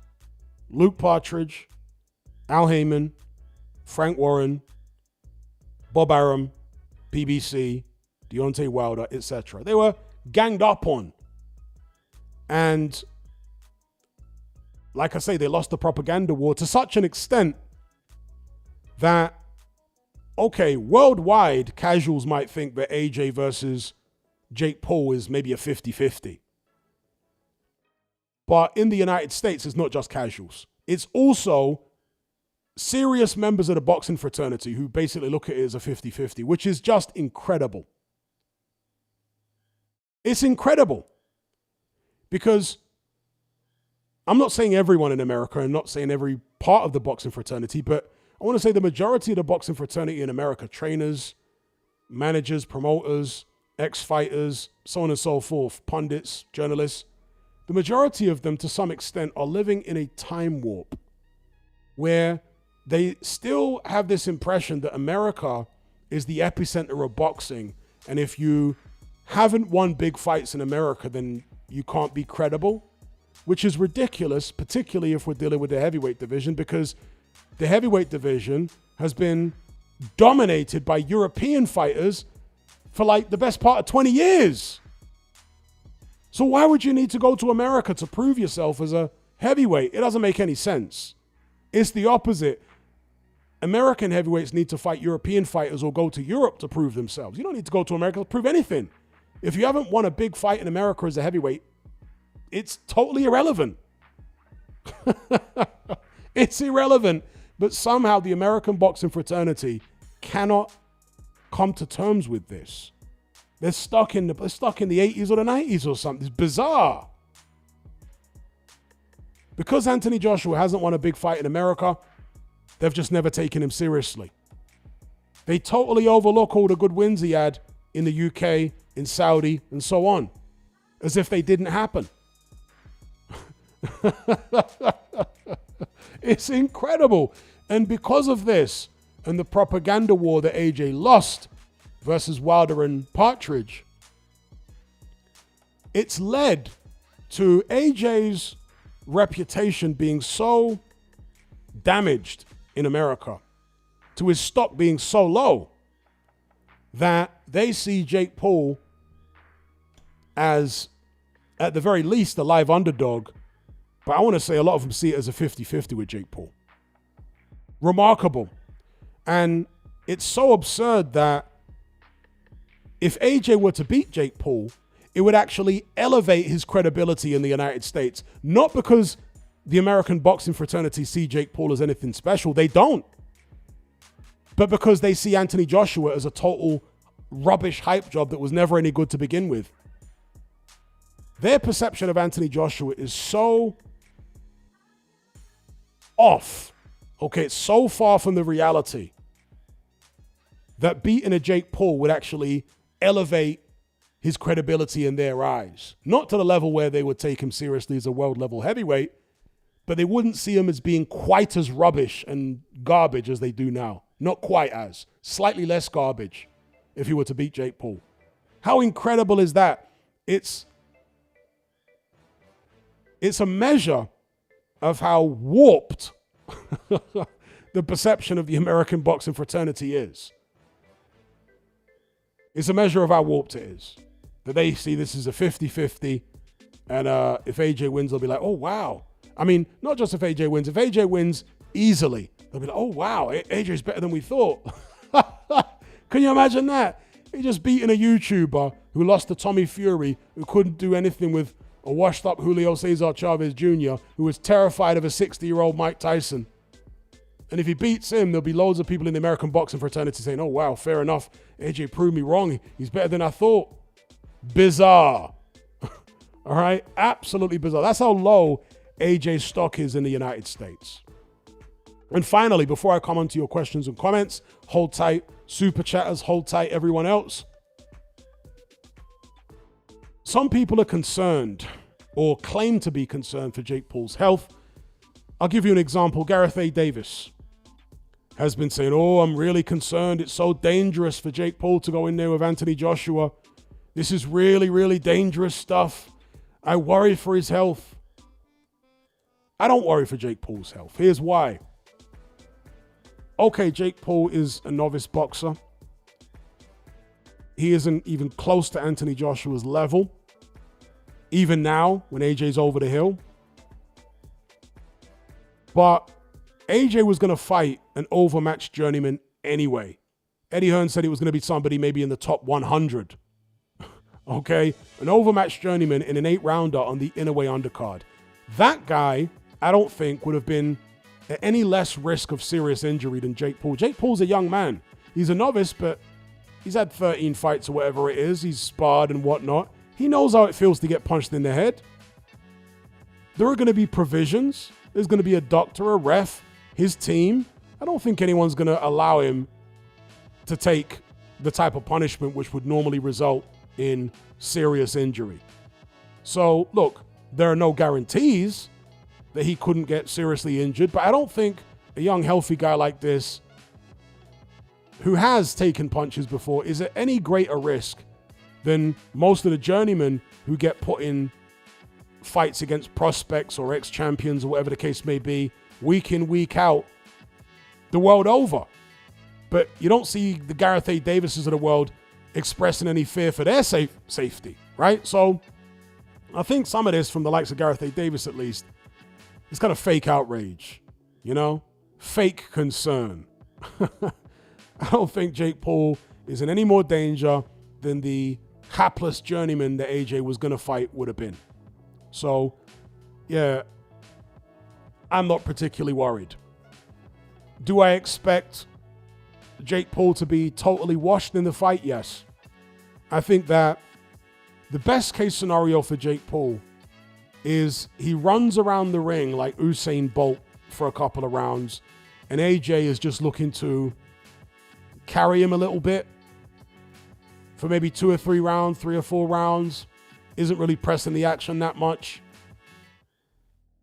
Luke Partridge, Al Heyman, Frank Warren, Bob Arum, PBC, Deontay Wilder, etc. They were ganged up on. And like I say, they lost the propaganda war to such an extent that, okay, worldwide, casuals might think that AJ versus Jake Paul is maybe a 50-50. But in the United States, it's not just casuals. It's also serious members of the boxing fraternity who basically look at it as a 50-50, which is just incredible. It's incredible. Because I'm not saying everyone in America, I'm not saying every part of the boxing fraternity, but I want to say the majority of the boxing fraternity in America, trainers, managers, promoters, ex-fighters, so on and so forth, pundits, journalists, the majority of them, to some extent, are living in a time warp where they still have this impression that America is the epicenter of boxing. And if you haven't won big fights in America, then you can't be credible, which is ridiculous, particularly if we're dealing with the heavyweight division, because the heavyweight division has been dominated by European fighters for like the best part of 20 years. So why would you need to go to America to prove yourself as a heavyweight? It doesn't make any sense. It's the opposite. American heavyweights need to fight European fighters or go to Europe to prove themselves. You don't need to go to America to prove anything. If you haven't won a big fight in America as a heavyweight, it's totally irrelevant. It's irrelevant. But somehow the American boxing fraternity cannot come to terms with this. They're stuck in the 80s or the 90s or something. It's bizarre. Because Anthony Joshua hasn't won a big fight in America, they've just never taken him seriously. They totally overlook all the good wins he had in the UK, in Saudi, and so on, as if they didn't happen. It's incredible. And because of this, and the propaganda war that AJ lost versus Wilder and Partridge, it's led to AJ's reputation being so damaged in America, to his stock being so low, that they see Jake Paul as, at the very least, a live underdog. But I want to say a lot of them see it as a 50-50 with Jake Paul. Remarkable. And it's so absurd that if AJ were to beat Jake Paul, it would actually elevate his credibility in the United States. Not because the American boxing fraternity see Jake Paul as anything special. They don't. But because they see Anthony Joshua as a total rubbish hype job that was never any good to begin with. Their perception of Anthony Joshua is so off. Okay, it's so far from the reality that beating a Jake Paul would actually elevate his credibility in their eyes. Not to the level where they would take him seriously as a world level heavyweight, but they wouldn't see him as being quite as rubbish and garbage as they do now. Not quite as. Slightly less garbage if he were to beat Jake Paul. How incredible is that? It's a measure of how warped the perception of the American boxing fraternity is. It's a measure of how warped it is. That they see this as a 50-50, and if AJ wins, they'll be like, oh, wow. I mean, not just if AJ wins. If AJ wins easily, they'll be like, oh, wow, AJ's better than we thought. Can you imagine that? He just beating a YouTuber who lost to Tommy Fury, who couldn't do anything with a washed-up Julio Cesar Chavez Jr., who was terrified of a 60-year-old Mike Tyson. And if he beats him, there'll be loads of people in the American boxing fraternity saying, oh, wow, fair enough. AJ proved me wrong. He's better than I thought. Bizarre. All right? Absolutely bizarre. That's how low AJ's stock is in the United States. And finally, before I come on to your questions and comments, hold tight, super chatters, hold tight, everyone else. Some people are concerned or claim to be concerned for Jake Paul's health. I'll give you an example. Gareth A. Davis has been saying, oh, I'm really concerned. It's so dangerous for Jake Paul to go in there with Anthony Joshua. This is really, really dangerous stuff. I worry for his health. I don't worry for Jake Paul's health. Here's why. Okay, Jake Paul is a novice boxer. He isn't even close to Anthony Joshua's level. Even now, when AJ's over the hill. But AJ was going to fight an overmatched journeyman anyway. Eddie Hearn said it was going to be somebody maybe in the top 100. Okay? An overmatched journeyman in an 8-rounder on the Inouye undercard. That guy, I don't think, would have been at any less risk of serious injury than Jake Paul. Jake Paul's a young man. He's a novice, but he's had 13 fights or whatever it is. He's sparred and whatnot. He knows how it feels to get punched in the head. There are going to be provisions. There's going to be a doctor, a ref, his team. I don't think anyone's going to allow him to take the type of punishment which would normally result in serious injury. So, look, there are no guarantees that he couldn't get seriously injured, but I don't think a young, healthy guy like this who has taken punches before is at any greater risk than most of the journeymen who get put in fights against prospects or ex-champions or whatever the case may be, week in, week out, the world over. But you don't see the Gareth A. Davises of the world expressing any fear for their safety, right? So I think some of this, from the likes of Gareth A. Davis at least, is kind of fake outrage, you know? Fake concern. I don't think Jake Paul is in any more danger than the hapless journeyman that AJ was going to fight would have been. So, yeah, I'm not particularly worried. Do I expect Jake Paul to be totally washed in the fight? Yes. I think that the best case scenario for Jake Paul is he runs around the ring like Usain Bolt for a couple of rounds, and AJ is just looking to carry him a little bit for maybe 2 or 3 rounds, 3 or 4 rounds, isn't really pressing the action that much.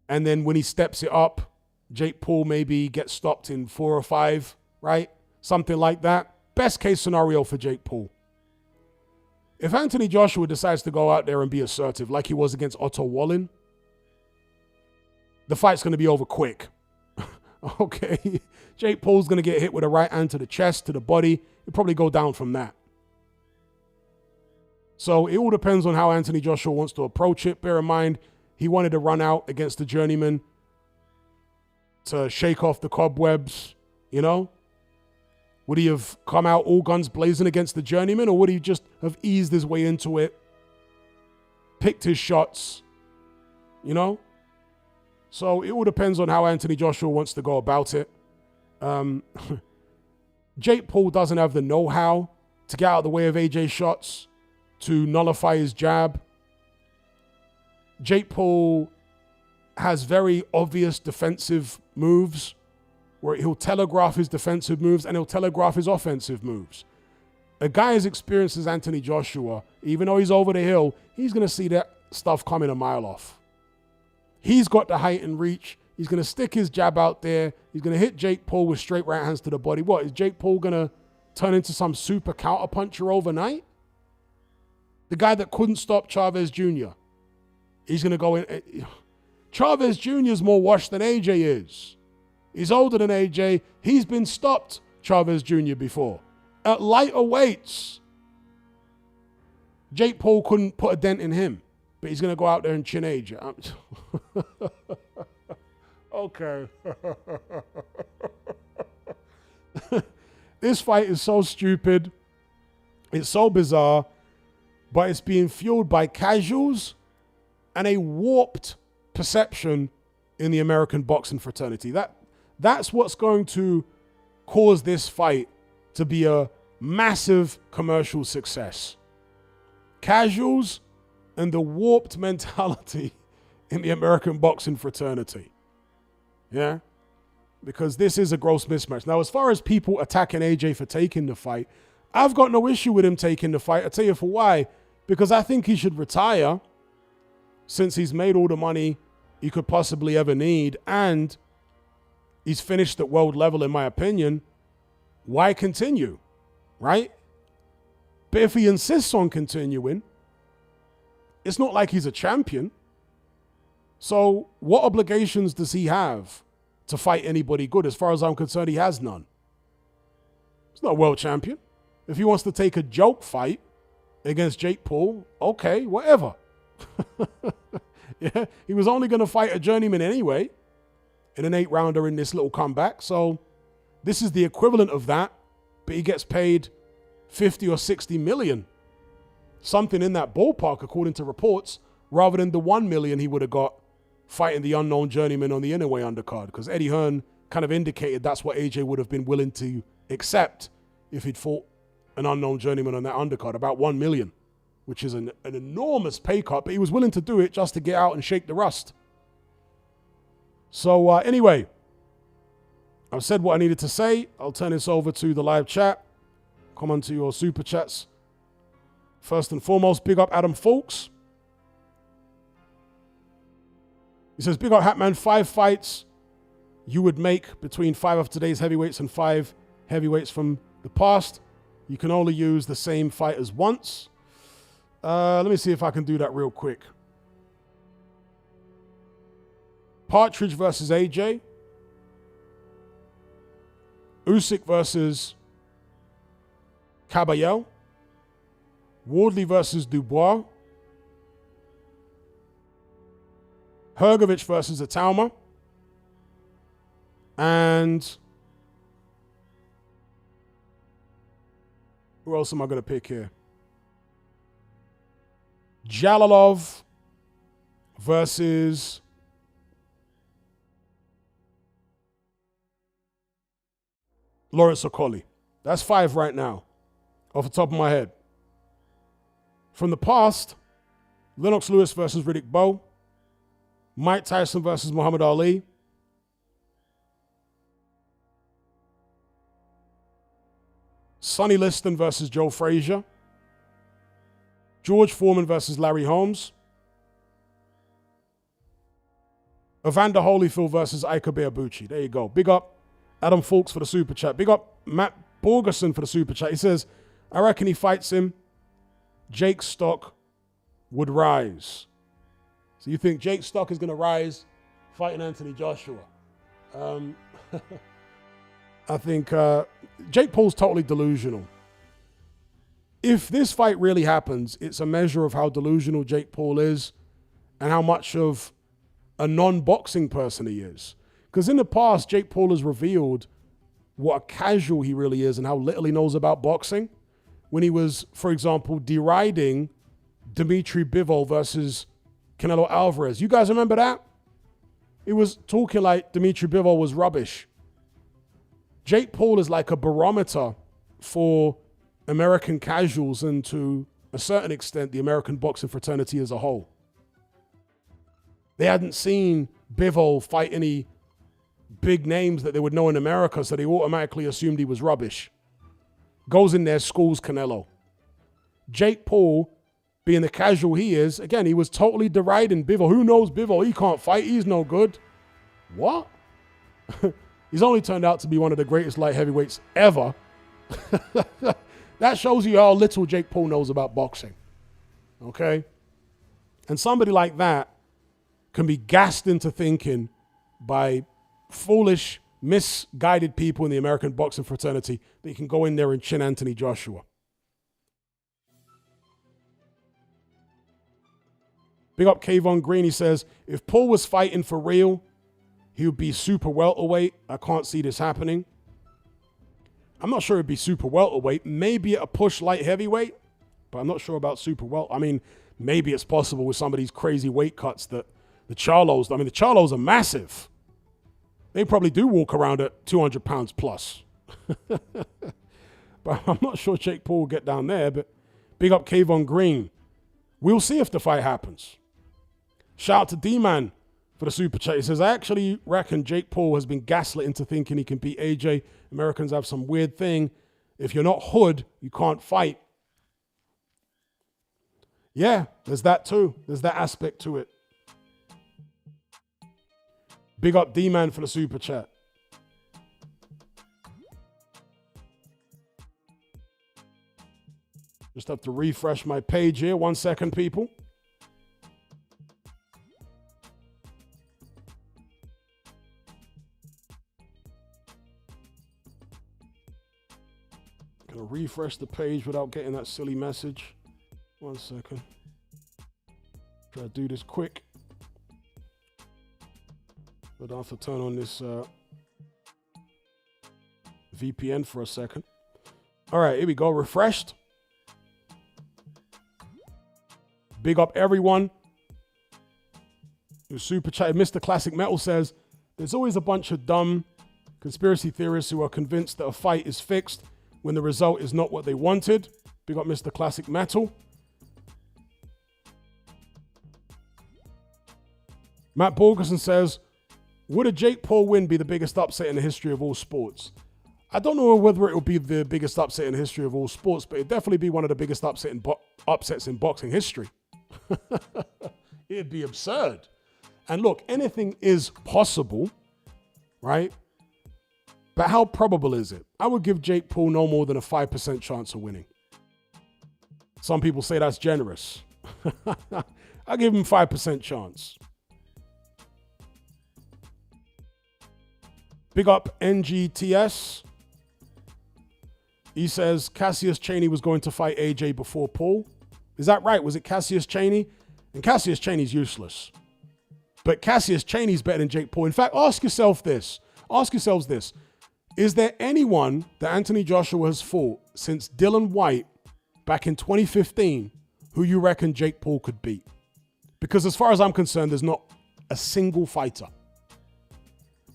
And then when he steps it up, Jake Paul maybe gets stopped in 4 or 5, right? Something like that. Best case scenario for Jake Paul. If Anthony Joshua decides to go out there and be assertive like he was against Otto Wallin, the fight's going to be over quick. Okay? Jake Paul's going to get hit with a right hand to the chest, to the body. He'll probably go down from that. So it all depends on how Anthony Joshua wants to approach it. Bear in mind, he wanted to run out against the journeyman to shake off the cobwebs, you know? Would he have come out all guns blazing against the journeyman, or would he just have eased his way into it, picked his shots, you know? So it all depends on how Anthony Joshua wants to go about it. Jake Paul doesn't have the know-how to get out of the way of AJ's shots, to nullify his jab. Jake Paul has very obvious defensive moves where he'll telegraph his defensive moves and he'll telegraph his offensive moves. A guy as experienced as Anthony Joshua, even though he's over the hill, he's going to see that stuff coming a mile off. He's got the height and reach. He's going to stick his jab out there. He's going to hit Jake Paul with straight right hands to the body. What, is Jake Paul going to turn into some super counter puncher overnight? The guy that couldn't stop Chavez Jr. He's going to go in. Chavez Jr. is more washed than AJ is. He's older than AJ. He's been stopped, Chavez Jr., before. At lighter weights, Jake Paul couldn't put a dent in him, but he's going to go out there and chin AJ. Okay. This fight is so stupid. It's so bizarre, but it's being fueled by casuals and a warped perception in the American boxing fraternity. That's what's going to cause this fight to be a massive commercial success. Casuals and the warped mentality in the American boxing fraternity. Yeah? Because this is a gross mismatch. Now, as far as people attacking AJ for taking the fight, I've got no issue with him taking the fight. I'll tell you for why. Because I think he should retire since he's made all the money he could possibly ever need and he's finished at world level, in my opinion. Why continue? Right? But if he insists on continuing, it's not like he's a champion. So what obligations does he have to fight anybody good? As far as I'm concerned, he has none. He's not a world champion. If he wants to take a joke fight against Jake Paul, okay, whatever. Yeah, he was only going to fight a journeyman anyway in an 8-rounder in this little comeback. So this is the equivalent of that, but he gets paid 50 or 60 million. Something in that ballpark, according to reports, rather than the 1 million he would have got fighting the unknown journeyman on the Inouye undercard. Because Eddie Hearn kind of indicated that's what AJ would have been willing to accept if he'd fought an unknown journeyman on that undercard, about 1 million, which is an enormous pay cut, but he was willing to do it just to get out and shake the rust. So anyway, I've said what I needed to say. I'll turn this over to the live chat. Come on to your super chats. First and foremost, big up Adam Folks. He says, big up Hatman, 5 fights you would make between 5 of today's heavyweights and 5 heavyweights from the past. You can only use the same fighters once. Let me see if I can do that real quick. Partridge versus AJ. Usyk versus Caballero. Wardley versus Dubois. Hrgovic versus Atalma. And who else am I going to pick here? Jalalov versus Lawrence Okoli. That's 5 right now, off the top of my head. From the past, Lennox Lewis versus Riddick Bowe. Mike Tyson versus Muhammad Ali. Sonny Liston versus Joe Frazier. George Foreman versus Larry Holmes. Evander Holyfield versus Ika Beabuchi. There you go. Big up Adam Fulks for the super chat. Big up Matt Borgerson for the super chat. He says, I reckon he fights him. Jake's stock would rise. So you think Jake's stock is going to rise fighting Anthony Joshua? I think Jake Paul's totally delusional. If this fight really happens, it's a measure of how delusional Jake Paul is and how much of a non-boxing person he is. Because in the past, Jake Paul has revealed what a casual he really is and how little he knows about boxing. When he was, for example, deriding Dmitry Bivol versus Canelo Alvarez. You guys remember that? He was talking like Dmitry Bivol was rubbish. Jake Paul is like a barometer for American casuals and to a certain extent, the American boxing fraternity as a whole. They hadn't seen Bivol fight any big names that they would know in America, so they automatically assumed he was rubbish. Goes in there, schools Canelo. Jake Paul, being the casual he is, again, he was totally deriding Bivol. Who knows Bivol? He can't fight. He's no good. What? He's only turned out to be one of the greatest light heavyweights ever. That shows you how little Jake Paul knows about boxing. Okay? And somebody like that can be gassed into thinking by foolish, misguided people in the American boxing fraternity that you can go in there and chin Anthony Joshua. Big up Kayvon Green. He says, if Paul was fighting for real, he would be super welterweight. I can't see this happening. I'm not sure it'd be super welterweight. Maybe at a push light heavyweight, but I'm not sure about super wel. I mean, maybe it's possible with some of these crazy weight cuts that the Charlos, the Charlos are massive. They probably do walk around at 200 pounds plus. But I'm not sure Jake Paul will get down there, but big up Kayvon Green. We'll see if the fight happens. Shout out to D-Man for the super chat. He says, I actually reckon Jake Paul has been gaslit into thinking he can beat AJ. Americans have some weird thing. If you're not hood, you can't fight. Yeah, there's that too. There's that aspect to it. Big up D-Man for the super chat. Just have to refresh my page here. 1 second, people. Gonna refresh the page without getting that silly message. 1 second. Try to do this quick. But I have to turn on this VPN for a second. All right, here we go. Refreshed. Big up everyone who's super chatted. Mr. Classic Metal says, there's always a bunch of dumb conspiracy theorists who are convinced that a fight is fixed when the result is not what they wanted. Big up Mr. Classic Metal. Matt Borgerson says, would a Jake Paul win be the biggest upset in the history of all sports? I don't know whether it will be the biggest upset in the history of all sports, but it'd definitely be one of the biggest upsets in boxing history. It'd be absurd. And look, anything is possible, right? But how probable is it? I would give Jake Paul no more than a 5% chance of winning. Some people say that's generous. I give him 5% chance. Big up NGTS. He says Cassius Chaney was going to fight AJ before Paul. Is that right? Was it Cassius Chaney? And Cassius Chaney's useless. But Cassius Chaney's better than Jake Paul. In fact, ask yourselves this. Is there anyone that Anthony Joshua has fought since Dylan White back in 2015 who you reckon Jake Paul could beat? Because as far as I'm concerned, there's not a single fighter.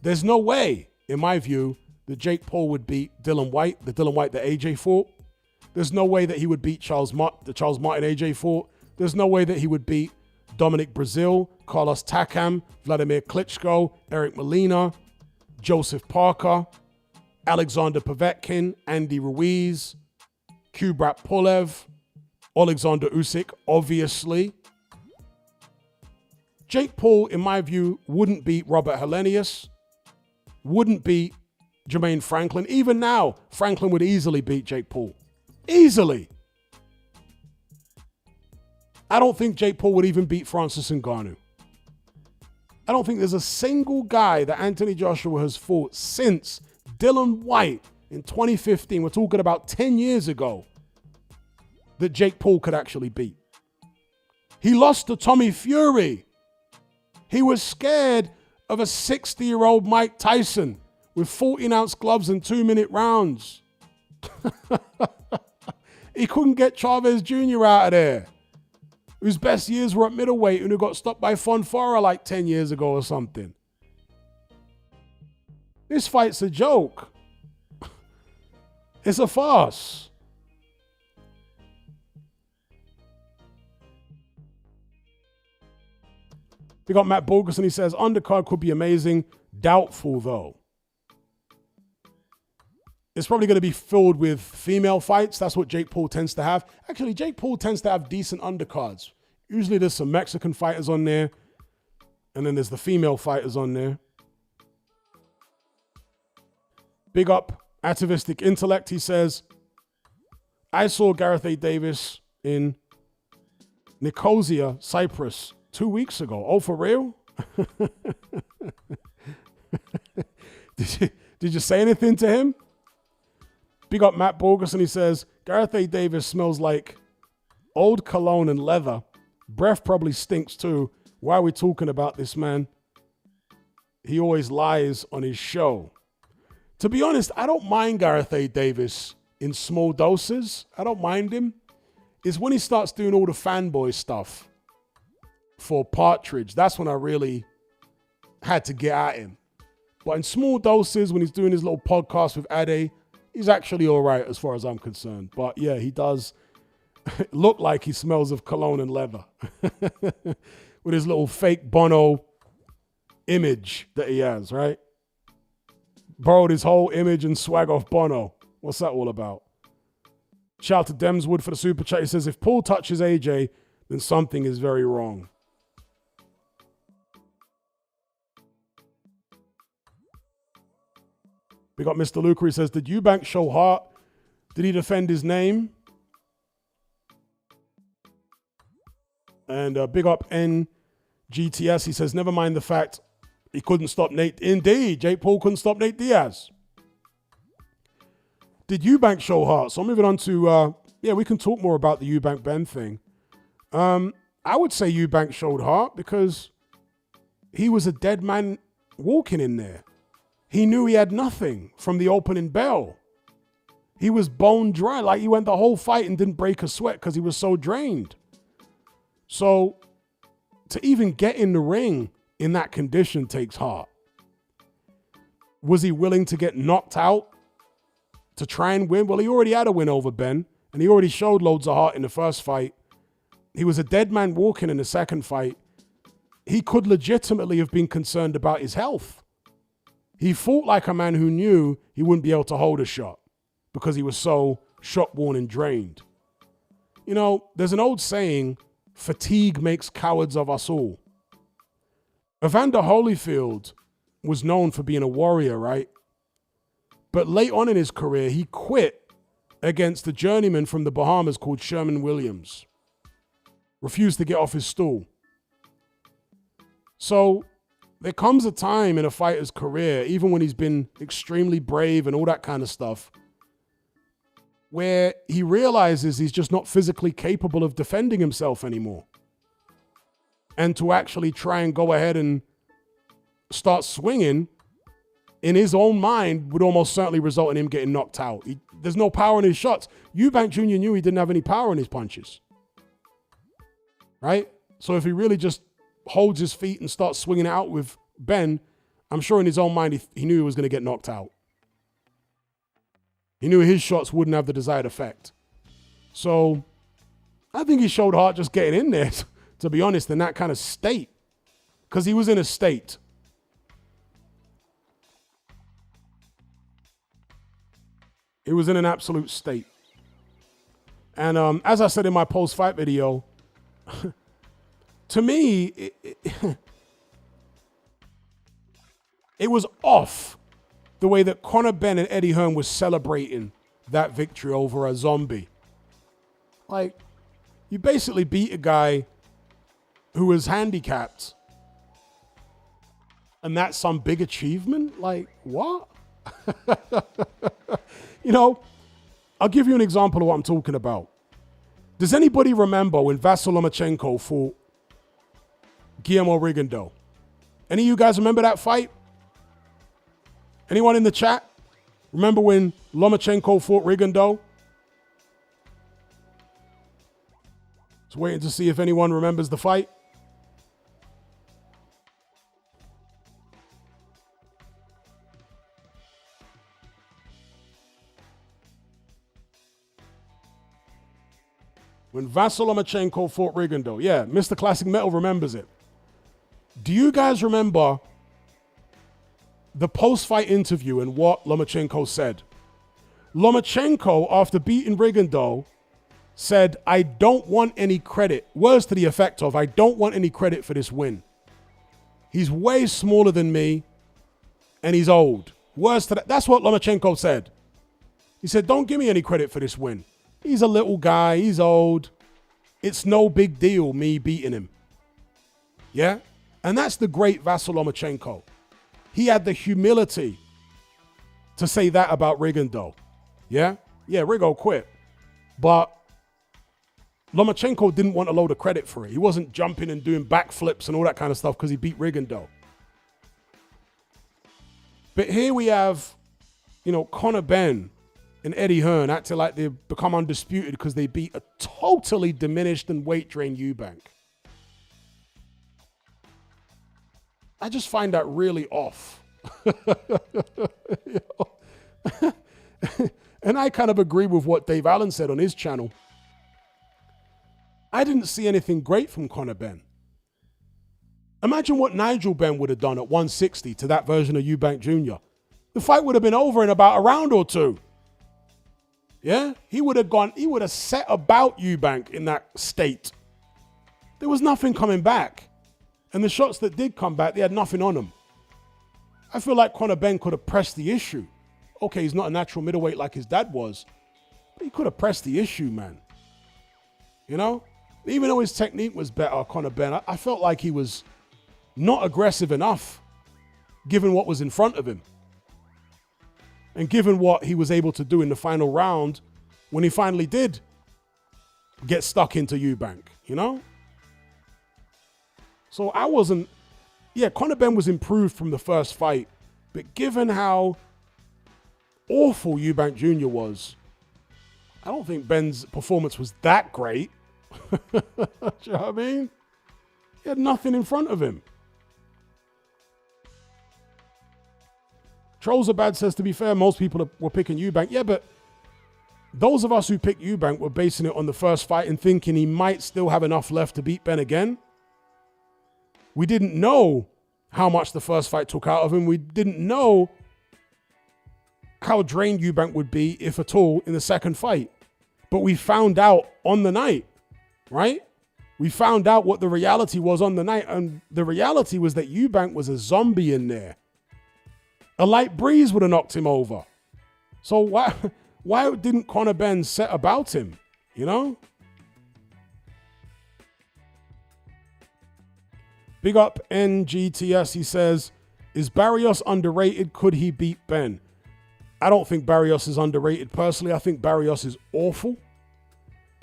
There's no way, in my view, that Jake Paul would beat Dylan White, the Dylan White that AJ fought. There's no way that he would beat the Charles Martin AJ fought. There's no way that he would beat Dominic Brazil, Carlos Takam, Vladimir Klitschko, Eric Molina, Joseph Parker, Alexander Povetkin, Andy Ruiz, Kubrat Pulev, Alexander Usyk, obviously. Jake Paul, in my view, wouldn't beat Robert Helenius, wouldn't beat Jermaine Franklin. Even now, Franklin would easily beat Jake Paul. Easily. I don't think Jake Paul would even beat Francis Ngannou. I don't think there's a single guy that Anthony Joshua has fought since Dylan White in 2015, we're talking about 10 years ago, that Jake Paul could actually beat. He lost to Tommy Fury. He was scared of a 60-year-old Mike Tyson with 14-ounce gloves and 2-minute rounds. He couldn't get Chavez Jr. out of there, whose best years were at middleweight and who got stopped by Fonfara like 10 years ago or something. This fight's a joke. It's a farce. We got Matt Borgerson. He says, undercard could be amazing. Doubtful, though. It's probably going to be filled with female fights. That's what Jake Paul tends to have. Actually, Jake Paul tends to have decent undercards. Usually there's some Mexican fighters on there, and then there's the female fighters on there. Big up Atavistic Intellect. He says, I saw Gareth A. Davis in Nicosia, Cyprus 2 weeks ago. Oh, for real? Did you say anything to him? Big up Matt Borgerson. He says, Gareth A. Davis smells like old cologne and leather. Breath probably stinks too. Why are we talking about this man? He always lies on his show. To be honest, I don't mind Gareth A. Davis in small doses. I don't mind him. It's when he starts doing all the fanboy stuff for Partridge. That's when I really had to get at him. But in small doses, when he's doing his little podcast with Ade, he's actually all right as far as I'm concerned. But yeah, he does look like he smells of cologne and leather with his little fake Bono image that he has, right? Borrowed his whole image and swag off Bono. What's that all about? Shout out to Demswood for the super chat. He says, if Paul touches AJ, then something is very wrong. We got Mr. Luker. He says, did Eubank show heart? Did he defend his name? And big up NGTS. He says, never mind the fact he couldn't stop Nate. Indeed, Jake Paul couldn't stop Nate Diaz. Did Eubank show heart? So I'm moving on to, we can talk more about the Eubank Ben thing. I would say Eubank showed heart because he was a dead man walking in there. He knew he had nothing from the opening bell. He was bone dry. Like he went the whole fight and didn't break a sweat because he was so drained. So to even get in the ring in that condition takes heart. Was he willing to get knocked out to try and win? Well, he already had a win over Ben, and he already showed loads of heart in the first fight. He was a dead man walking in the second fight. He could legitimately have been concerned about his health. He fought like a man who knew he wouldn't be able to hold a shot because he was so shot-worn and drained. You know, there's an old saying, fatigue makes cowards of us all. Evander Holyfield was known for being a warrior, right? But late on in his career, he quit against a journeyman from the Bahamas called Sherman Williams. Refused to get off his stool. So there comes a time in a fighter's career, even when he's been extremely brave and all that kind of stuff, where he realizes he's just not physically capable of defending himself anymore. And to actually try and go ahead and start swinging in his own mind would almost certainly result in him getting knocked out. There's no power in his shots. Eubank Jr. knew he didn't have any power in his punches. Right? So if he really just holds his feet and starts swinging it out with Ben, I'm sure in his own mind he knew he was going to get knocked out. He knew his shots wouldn't have the desired effect. So I think he showed heart just getting in there, to be honest, in that kind of state. Because he was in a state. He was in an absolute state. And as I said in my post-fight video, to me, it was off the way that Conor Benn and Eddie Hearn was celebrating that victory over a zombie. Like, you basically beat a guy who was handicapped. And that's some big achievement? Like, what? You know, I'll give you an example of what I'm talking about. Does anybody remember when Vasyl Lomachenko fought Guillermo Rigondeaux? Any of you guys remember that fight? Anyone in the chat? Remember when Lomachenko fought Rigondeaux? Just waiting to see if anyone remembers the fight. When Vasyl Lomachenko fought Rigondeaux. Yeah, Mr. Classic Metal remembers it. Do you guys remember the post-fight interview and what Lomachenko said? Lomachenko, after beating Rigondeaux, said, I don't want any credit. Words to the effect of, I don't want any credit for this win. He's way smaller than me, and he's old. Worse to that. That's what Lomachenko said. He said, don't give me any credit for this win. He's a little guy. He's old. It's no big deal, me beating him. Yeah? And that's the great Vasyl Lomachenko. He had the humility to say that about Rigondeaux. Yeah? Yeah, Rigo quit. But Lomachenko didn't want a load of credit for it. He wasn't jumping and doing backflips and all that kind of stuff because he beat Rigondeaux. But here we have, Conor Benn and Eddie Hearn acting like they've become undisputed because they beat a totally diminished and weight-drained Eubank. I just find that really off. And I kind of agree with what Dave Allen said on his channel. I didn't see anything great from Conor Benn. Imagine what Nigel Benn would have done at 160 to that version of Eubank Jr. The fight would have been over in about a round or two. Yeah? He would have set about Eubank in that state. There was nothing coming back. And the shots that did come back, they had nothing on them. I feel like Conor Benn could have pressed the issue. Okay, he's not a natural middleweight like his dad was, but he could have pressed the issue, man. Even though his technique was better, Conor Benn, I felt like he was not aggressive enough, given what was in front of him. And given what he was able to do in the final round, when he finally did get stuck into Eubank, So Conor Benn was improved from the first fight, but given how awful Eubank Jr. was, I don't think Ben's performance was that great. Do you know what I mean? He had nothing in front of him. Trollsabad says, to be fair, most people were picking Eubank. Yeah, but those of us who picked Eubank were basing it on the first fight and thinking he might still have enough left to beat Ben again. We didn't know how much the first fight took out of him. We didn't know how drained Eubank would be, if at all, in the second fight. But we found out on the night, right? We found out what the reality was on the night. And the reality was that Eubank was a zombie in there. A light breeze would have knocked him over. So why didn't Conor Benn set about him, Big up NGTS, he says, is Barrios underrated? Could he beat Ben? I don't think Barrios is underrated personally. I think Barrios is awful.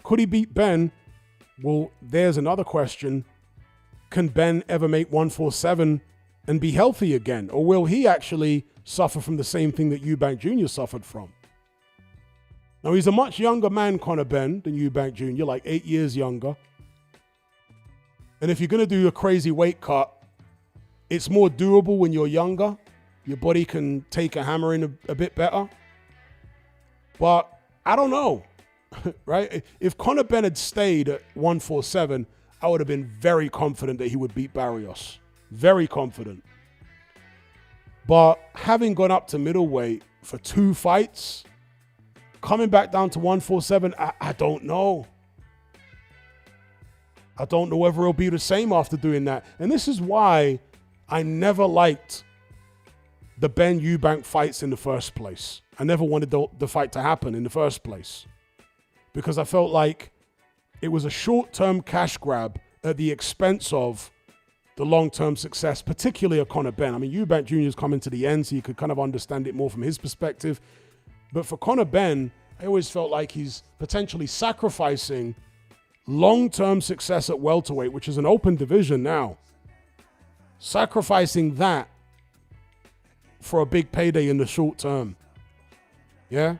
Could he beat Ben? Well, there's another question. Can Ben ever make 147 and be healthy again? Or will he actually suffer from the same thing that Eubank Jr. suffered from? Now, he's a much younger man, Conor Benn, than Eubank Jr., like 8 years younger. And if you're going to do a crazy weight cut, it's more doable when you're younger. Your body can take a hammering a bit better. But I don't know, right? If Conor Benn had stayed at 147, I would have been very confident that he would beat Barrios. Very confident. But having gone up to middleweight for 2 fights, coming back down to 147, I don't know. I don't know whether he'll be the same after doing that. And this is why I never liked the Ben Eubank fights in the first place. I never wanted the fight to happen in the first place. Because I felt like it was a short-term cash grab at the expense of the long-term success, particularly of Conor Benn. I mean, Eubank Jr. is coming to the end, so you could kind of understand it more from his perspective. But for Conor Benn, I always felt like he's potentially sacrificing long-term success at welterweight, which is an open division now. Sacrificing that for a big payday in the short term. Yeah?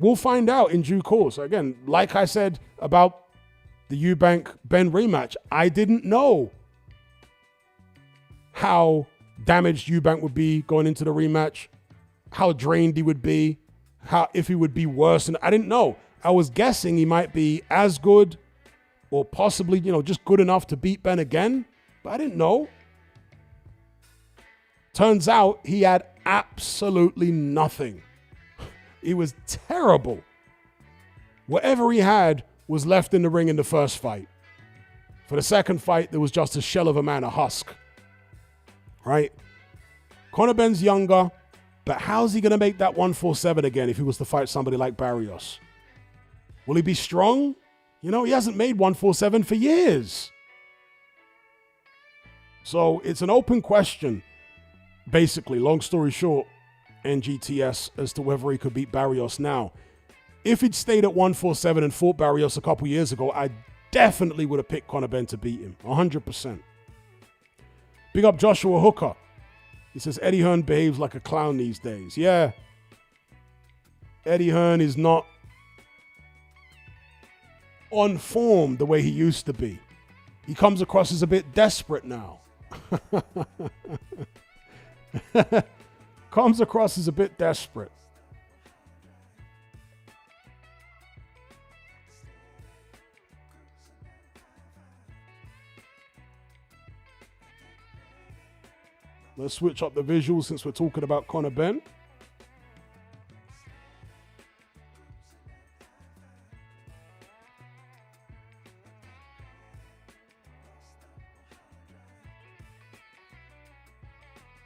We'll find out in due course. Again, like I said about the Eubank-Ben rematch, I didn't know how damaged Eubank would be going into the rematch, how drained he would be, if he would be worse. And I didn't know. I was guessing he might be as good or possibly, just good enough to beat Ben again, but I didn't know. Turns out he had absolutely nothing. He was terrible. Whatever he had was left in the ring in the first fight. For the second fight, there was just a shell of a man, a husk. Right? Conor Ben's younger, but how's he going to make that 147 again if he was to fight somebody like Barrios? Will he be strong? You know, he hasn't made 147 for years. So it's an open question, basically, long story short, NGTS, as to whether he could beat Barrios now. If he'd stayed at 147 and fought Barrios a couple years ago, I definitely would have picked Conor Ben to beat him, 100%. Big up Joshua Hooker. He says, Eddie Hearn behaves like a clown these days. Yeah. Eddie Hearn is not on form the way he used to be. He comes across as a bit desperate now. Comes across as a bit desperate. Let's switch up the visuals since we're talking about Conor Ben.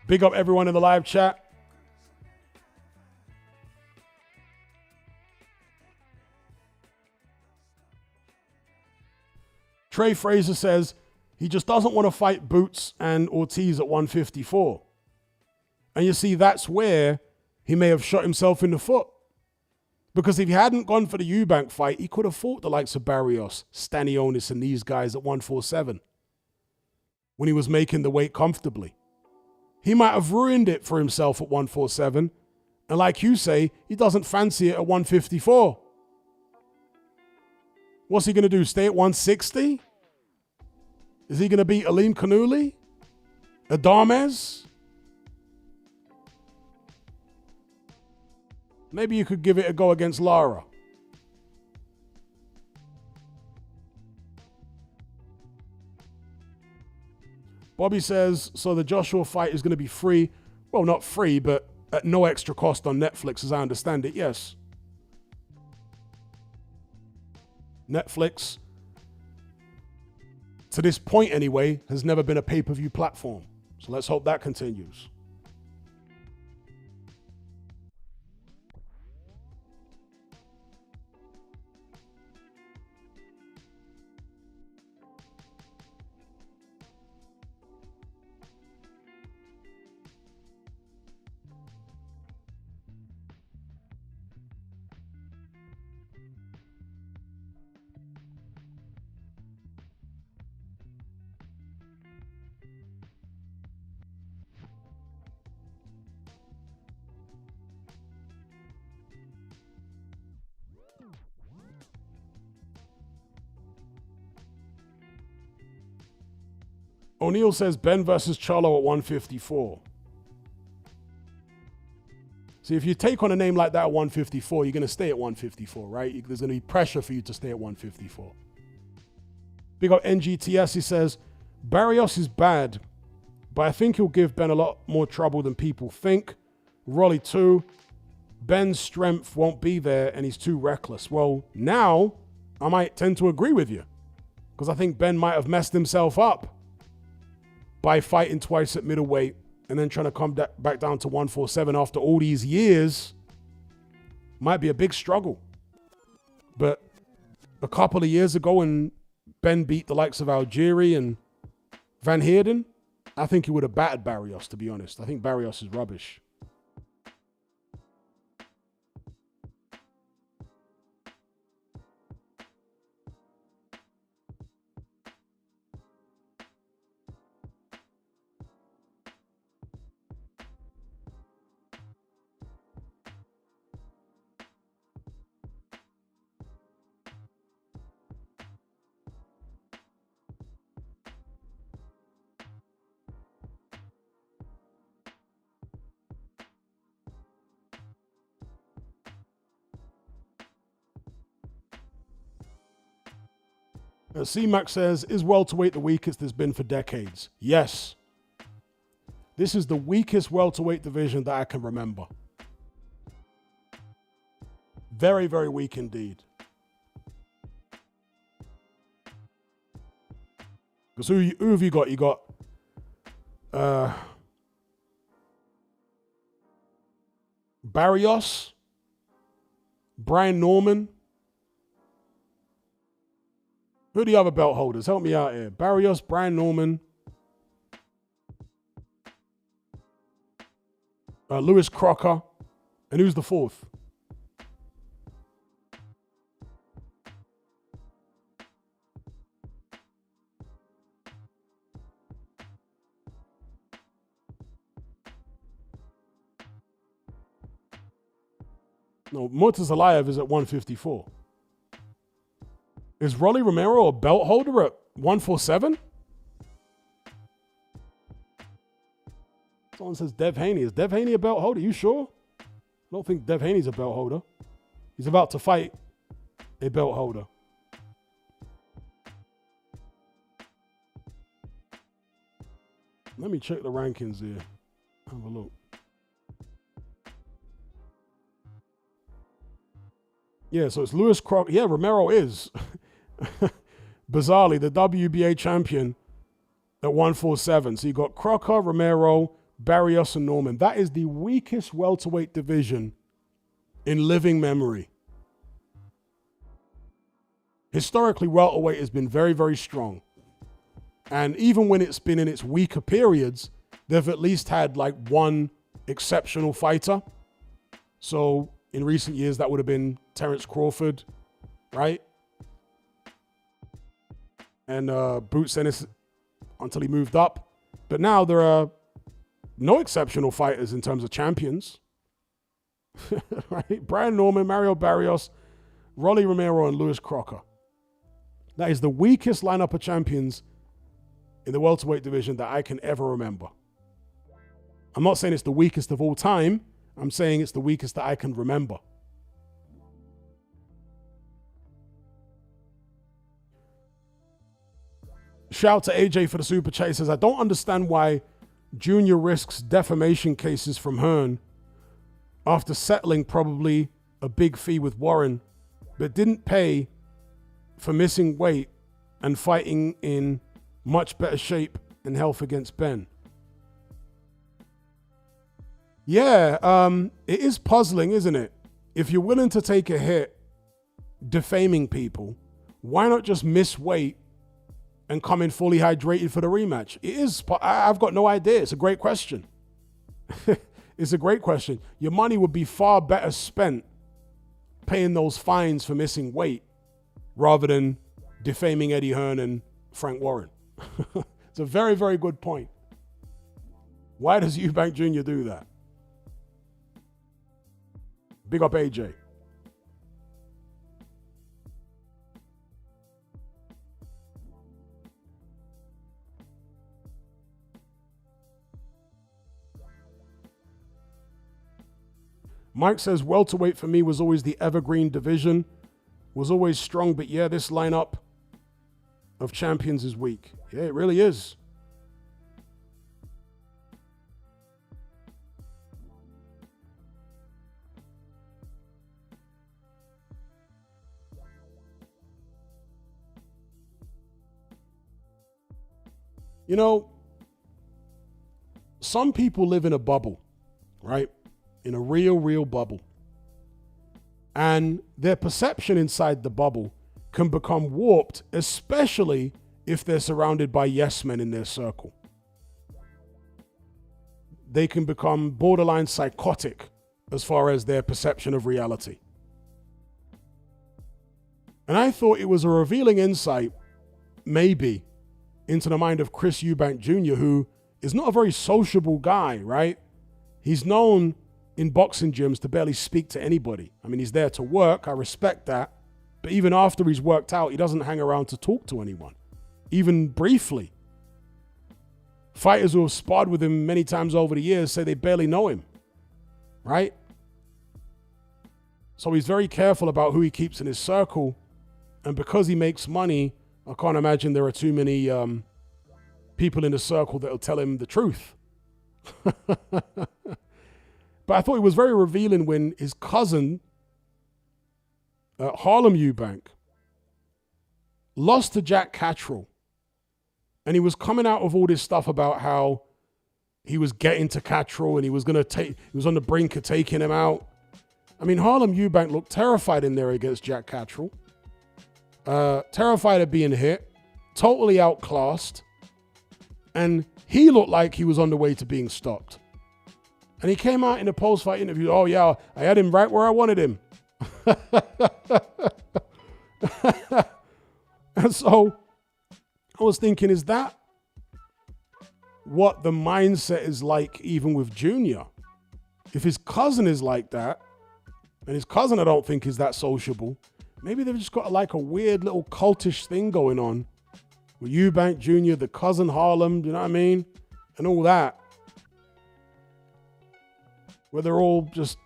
Big up everyone in the live chat. Trey Fraser says he just doesn't want to fight Boots and Ortiz at 154. And you see, that's where he may have shot himself in the foot. Because if he hadn't gone for the Eubank fight, he could have fought the likes of Barrios, Stanionis, and these guys at 147 when he was making the weight comfortably. He might have ruined it for himself at 147. And like you say, he doesn't fancy it at 154. What's he going to do? Stay at 160? Is he going to beat Aleem Kanuli? Adames? Maybe you could give it a go against Lara. Bobby says, so the Joshua fight is going to be free. Well, not free, but at no extra cost on Netflix, as I understand it, yes. Netflix, to this point anyway, has never been a pay-per-view platform. So let's hope that continues. O'Neal says Ben versus Charlo at 154. See, if you take on a name like that at 154, you're going to stay at 154, right? There's going to be pressure for you to stay at 154. Big up NGTS, he says, Barrios is bad, but I think he'll give Ben a lot more trouble than people think. Rolly too. Ben's strength won't be there and he's too reckless. Well, now I might tend to agree with you because I think Ben might have messed himself up by fighting twice at middleweight and then trying to come back down to 147 after all these years. Might be a big struggle. But a couple of years ago when Ben beat the likes of Algieri and Van Heerden, I think he would have battered Barrios, to be honest. I think Barrios is rubbish. C-Mac says, is welterweight the weakest there's been for decades? Yes. This is the weakest welterweight division that I can remember. Very, very weak indeed. Because who have you got? You got Barrios, Brian Norman. Who are the other belt holders? Help me out here. Barrios, Brian Norman, Lewis Crocker, and who's the fourth? No, Murtaza Aliyev is at 154. Is Rolly Romero a belt holder at 147? Someone says Dev Haney. Is Dev Haney a belt holder? You sure? I don't think Dev Haney's a belt holder. He's about to fight a belt holder. Let me check the rankings here. Have a look. Yeah, so it's Lewis Crocker. Yeah, Romero is. Bizarrely, the WBA champion at 147. So you got Crocker, Romero, Barrios, and Norman. That is the weakest welterweight division in living memory. Historically, welterweight has been very, very strong. And even when it's been in its weaker periods, they've at least had like one exceptional fighter. So in recent years, that would have been Terence Crawford, right? And Boots Ennis until he moved up. But now there are no exceptional fighters in terms of champions. Right? Brian Norman, Mario Barrios, Rolly Romero, and Lewis Crocker. That is the weakest lineup of champions in the welterweight division that I can ever remember. I'm not saying it's the weakest of all time. I'm saying it's the weakest that I can remember. Shout to AJ for the super chat. He says, I don't understand why Junior risks defamation cases from Hearn after settling probably a big fee with Warren, but didn't pay for missing weight and fighting in much better shape and health against Ben. Yeah, it is puzzling, isn't it? If you're willing to take a hit defaming people, why not just miss weight and come in fully hydrated for the rematch? It is, I've got no idea. It's a great question. It's a great question. Your money would be far better spent paying those fines for missing weight rather than defaming Eddie Hearn and Frank Warren. It's a very, very good point. Why does Eubank Jr. do that? Big up AJ. Mike says welterweight for me was always the evergreen division. Was always strong, but yeah, this lineup of champions is weak. Yeah, it really is. You know, some people live in a bubble, right? In a real bubble. And their perception inside the bubble can become warped, especially if they're surrounded by yes men in their circle. They can become borderline psychotic as far as their perception of reality. And I thought it was a revealing insight, maybe, into the mind of Chris Eubank Jr., who is not a very sociable guy, right? He's known in boxing gyms to barely speak to anybody. I mean, he's there to work. I respect that. But even after he's worked out, he doesn't hang around to talk to anyone, even briefly. Fighters who have sparred with him many times over the years say they barely know him, right? So he's very careful about who he keeps in his circle. And because he makes money, I can't imagine there are too many people in the circle that will tell him the truth. But I thought it was very revealing when his cousin, Harlem Eubank, lost to Jack Catterall. And he was coming out with all this stuff about how he was getting to Cattrall and he was on the brink of taking him out. I mean, Harlem Eubank looked terrified in there against Jack Cattrall. Terrified of being hit, totally outclassed. And he looked like he was on the way to being stopped. And he came out in a post-fight interview, oh yeah, I had him right where I wanted him. And so I was thinking, is that what the mindset is like even with Junior? If his cousin is like that, and his cousin I don't think is that sociable, maybe they've just got like a weird little cultish thing going on with Eubank Jr., the cousin Harlem, you know what I mean? And all that. Where they're all just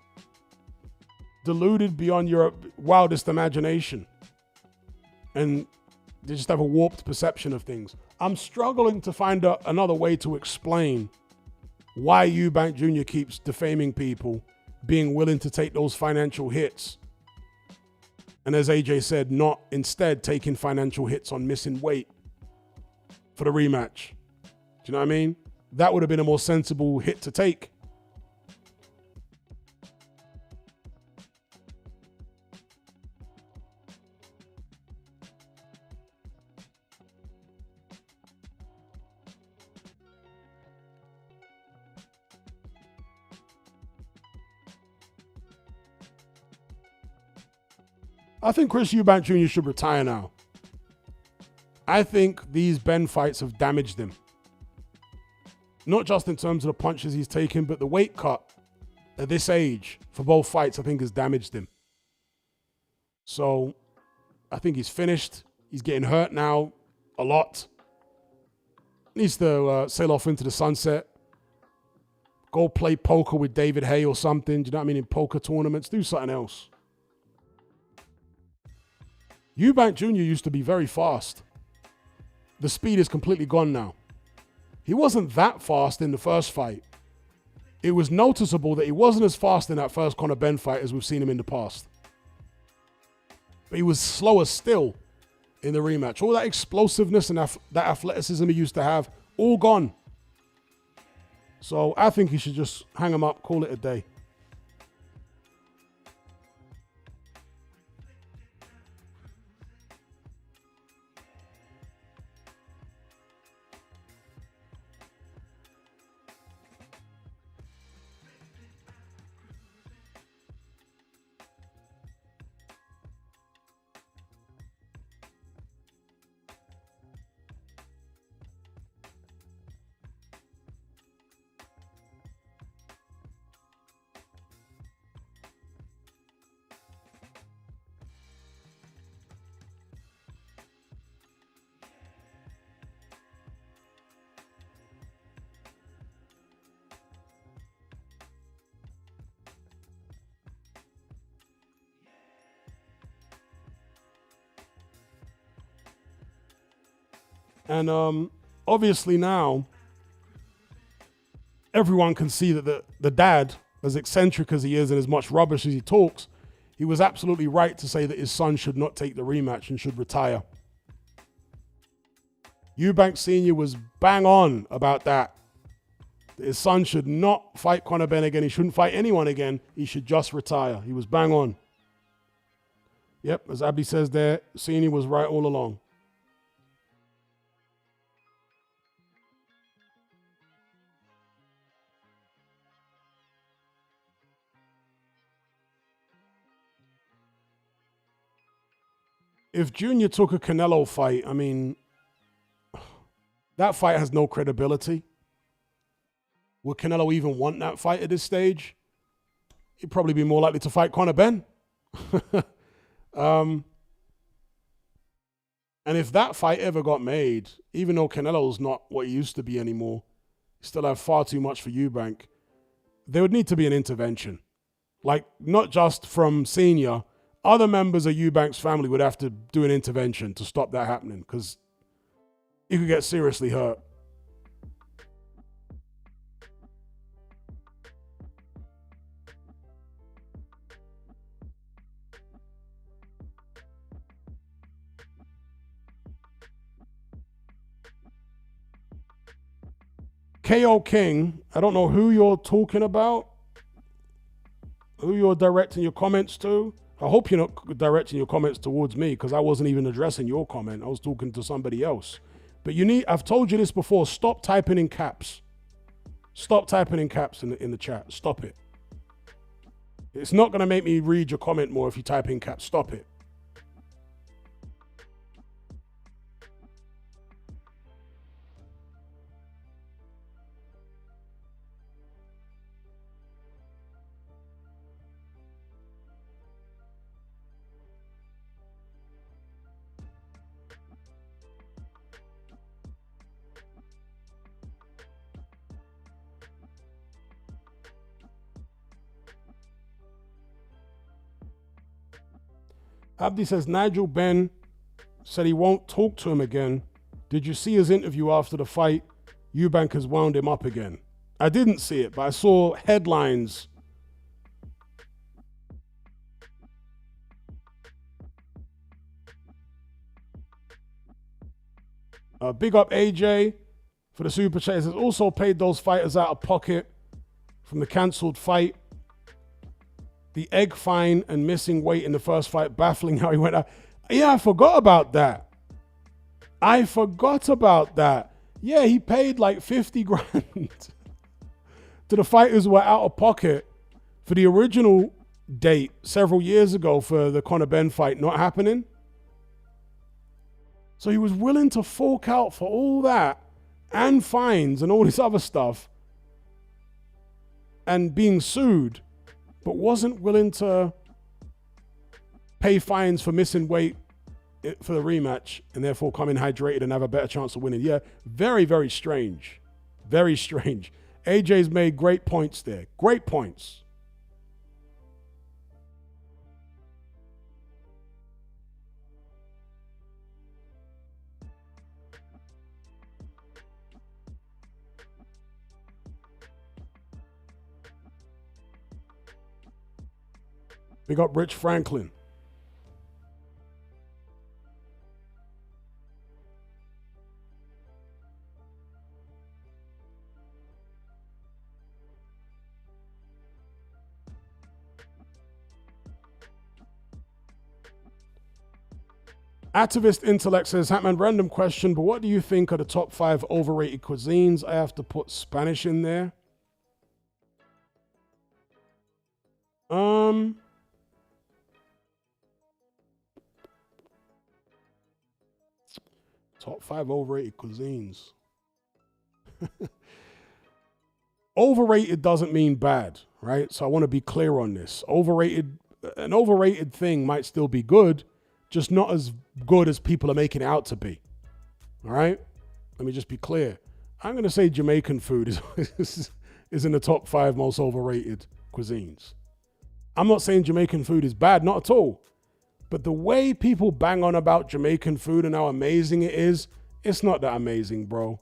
deluded beyond your wildest imagination. And they just have a warped perception of things. I'm struggling to find another way to explain why Eubank Jr. keeps defaming people, being willing to take those financial hits. And as AJ said, not instead taking financial hits on missing weight for the rematch. Do you know what I mean? That would have been a more sensible hit to take. I think Chris Eubank Jr. should retire now. I think these Ben fights have damaged him. Not just in terms of the punches he's taken, but the weight cut at this age for both fights, I think has damaged him. So I think he's finished. He's getting hurt now a lot. Needs to sail off into the sunset. Go play poker with David Hay or something. Do you know what I mean? In poker tournaments, do something else. Eubank Jr. used to be very fast. The speed is completely gone now. He wasn't that fast in the first fight. It was noticeable that he wasn't as fast in that first Conor Benn fight as we've seen him in the past. But he was slower still in the rematch. All that explosiveness and that athleticism he used to have, all gone. So I think he should just hang him up, call it a day. And obviously now, everyone can see that the dad, as eccentric as he is and as much rubbish as he talks, he was absolutely right to say that his son should not take the rematch and should retire. Eubank Sr. was bang on about that. His son should not fight Conor Benn again. He shouldn't fight anyone again. He should just retire. He was bang on. Yep, as Abby says there, Sr. was right all along. If Junior took a Canelo fight, I mean, that fight has no credibility. Would Canelo even want that fight at this stage? He'd probably be more likely to fight Conor Benn. And if that fight ever got made, even though Canelo's not what he used to be anymore, he still have far too much for Eubank, there would need to be an intervention. Like, not just from Senior, other members of Eubank's family would have to do an intervention to stop that happening, because he could get seriously hurt. KO King, I don't know who you're talking about, who you're directing your comments to. I hope you're not directing your comments towards me, because I wasn't even addressing your comment. I was talking to somebody else. But I've told you this before, stop typing in caps. Stop typing in caps in the chat. Stop it. It's not going to make me read your comment more if you type in caps. Stop it. Abdi says, Nigel Benn said he won't talk to him again. Did you see his interview after the fight? Eubank has wound him up again. I didn't see it, but I saw headlines. Big up AJ for the super chat. He says, also paid those fighters out of pocket from the cancelled fight. The egg fine and missing weight in the first fight, baffling how he went out. Yeah, I forgot about that. Yeah, he paid like 50 grand to the fighters who were out of pocket for the original date several years ago for the Conor Benn fight not happening. So he was willing to fork out for all that and fines and all this other stuff and being sued, but wasn't willing to pay fines for missing weight for the rematch and therefore come in hydrated and have a better chance of winning. Yeah, very, very strange. Very strange. AJ's made great points there. Great points. Big up Rich Franklin. Activist Intellect says, Hatman, random question, but what do you think are the top 5 overrated cuisines? I have to put Spanish in there. Top 5 overrated cuisines. Overrated doesn't mean bad, right? So I want to be clear on this. An overrated thing might still be good, just not as good as people are making it out to be. All right? Let me just be clear. I'm going to say Jamaican food is in the top 5 most overrated cuisines. I'm not saying Jamaican food is bad, not at all. But the way people bang on about Jamaican food and how amazing it is, it's not that amazing, bro.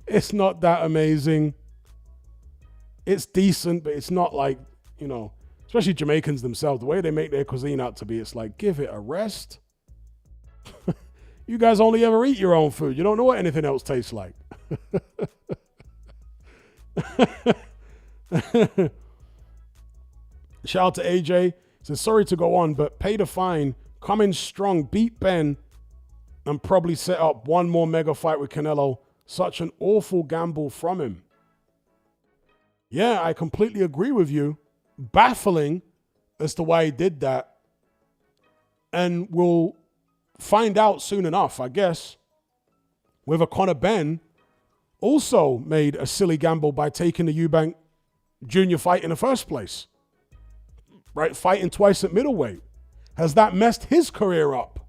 It's not that amazing. It's decent, but it's not like, especially Jamaicans themselves, the way they make their cuisine out to be, it's like, give it a rest. You guys only ever eat your own food. You don't know what anything else tastes like. Shout out to AJ. He says, sorry to go on, but pay the fine, come in strong, beat Ben, and probably set up one more mega fight with Canelo. Such an awful gamble from him. Yeah, I completely agree with you. Baffling as to why he did that. And we'll find out soon enough, I guess. Whether Conor Benn also made a silly gamble by taking the Eubank Jr. fight in the first place. Right? Fighting twice at middleweight. Has that messed his career up?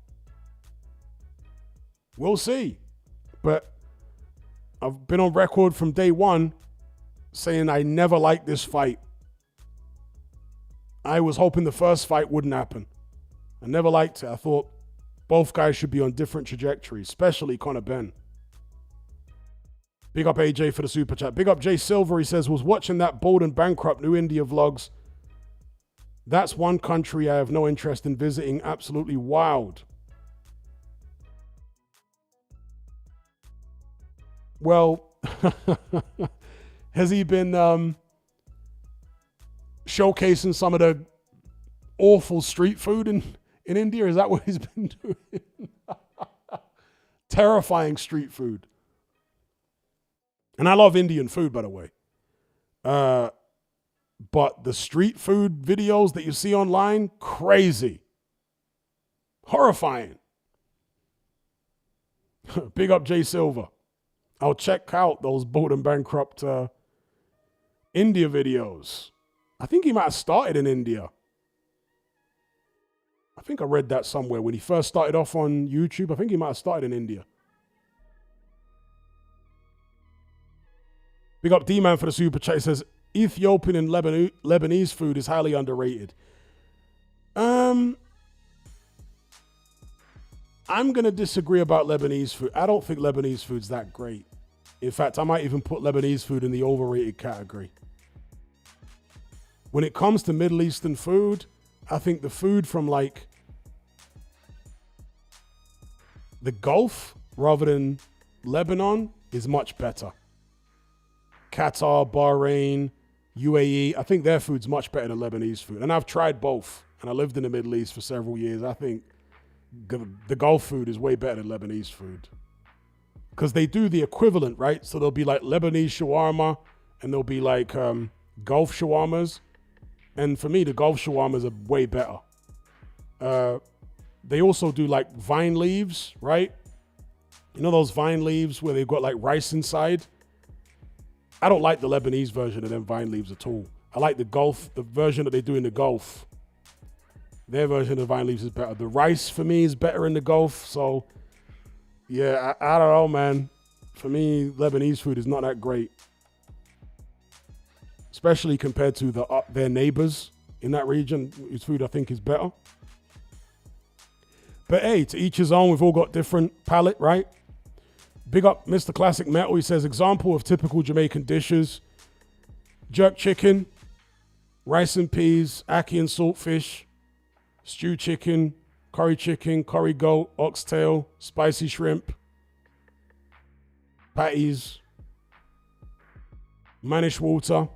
We'll see. But I've been on record from day one saying I never liked this fight. I was hoping the first fight wouldn't happen. I never liked it. I thought both guys should be on different trajectories, especially Conor Benn. Big up AJ for the super chat. Big up Jay Silver. He says, was watching that bold and bankrupt New India vlogs. That's one country I have no interest in visiting. Absolutely wild. Well, has he been showcasing some of the awful street food in India? Is that what he's been doing? Terrifying street food. And I love Indian food, by the way. But the street food videos that you see online, crazy. Horrifying. Big up Jay Silver. I'll check out those bold and bankrupt India videos. I think he might have started in India. I think I read that somewhere. When he first started off on YouTube, I think he might have started in India. Big up D-Man for the super chat. He says, Ethiopian and Lebanese food is highly underrated. I'm going to disagree about Lebanese food. I don't think Lebanese food's that great. In fact, I might even put Lebanese food in the overrated category. When it comes to Middle Eastern food, I think the food from like the Gulf rather than Lebanon is much better. Qatar, Bahrain, UAE, I think their food's much better than Lebanese food. And I've tried both. And I lived in the Middle East for several years. I think the Gulf food is way better than Lebanese food. Because they do the equivalent, right? So there'll be like Lebanese shawarma and there'll be like Gulf shawarmas. And for me, the Gulf shawarmas are way better. They also do like vine leaves, right? You know those vine leaves where they've got like rice inside? I don't like the Lebanese version of them vine leaves at all. I like the version that they do in the Gulf. Their version of vine leaves is better. The rice for me is better in the Gulf. So yeah, I don't know, man. For me, Lebanese food is not that great. Especially compared to their neighbors in that region, whose food I think is better. But hey, to each his own. We've all got different palate, right? Big up Mr. Classic Metal. He says, example of typical Jamaican dishes: jerk chicken, rice and peas, ackee and saltfish, stewed chicken, curry goat, oxtail, spicy shrimp, patties, manish water.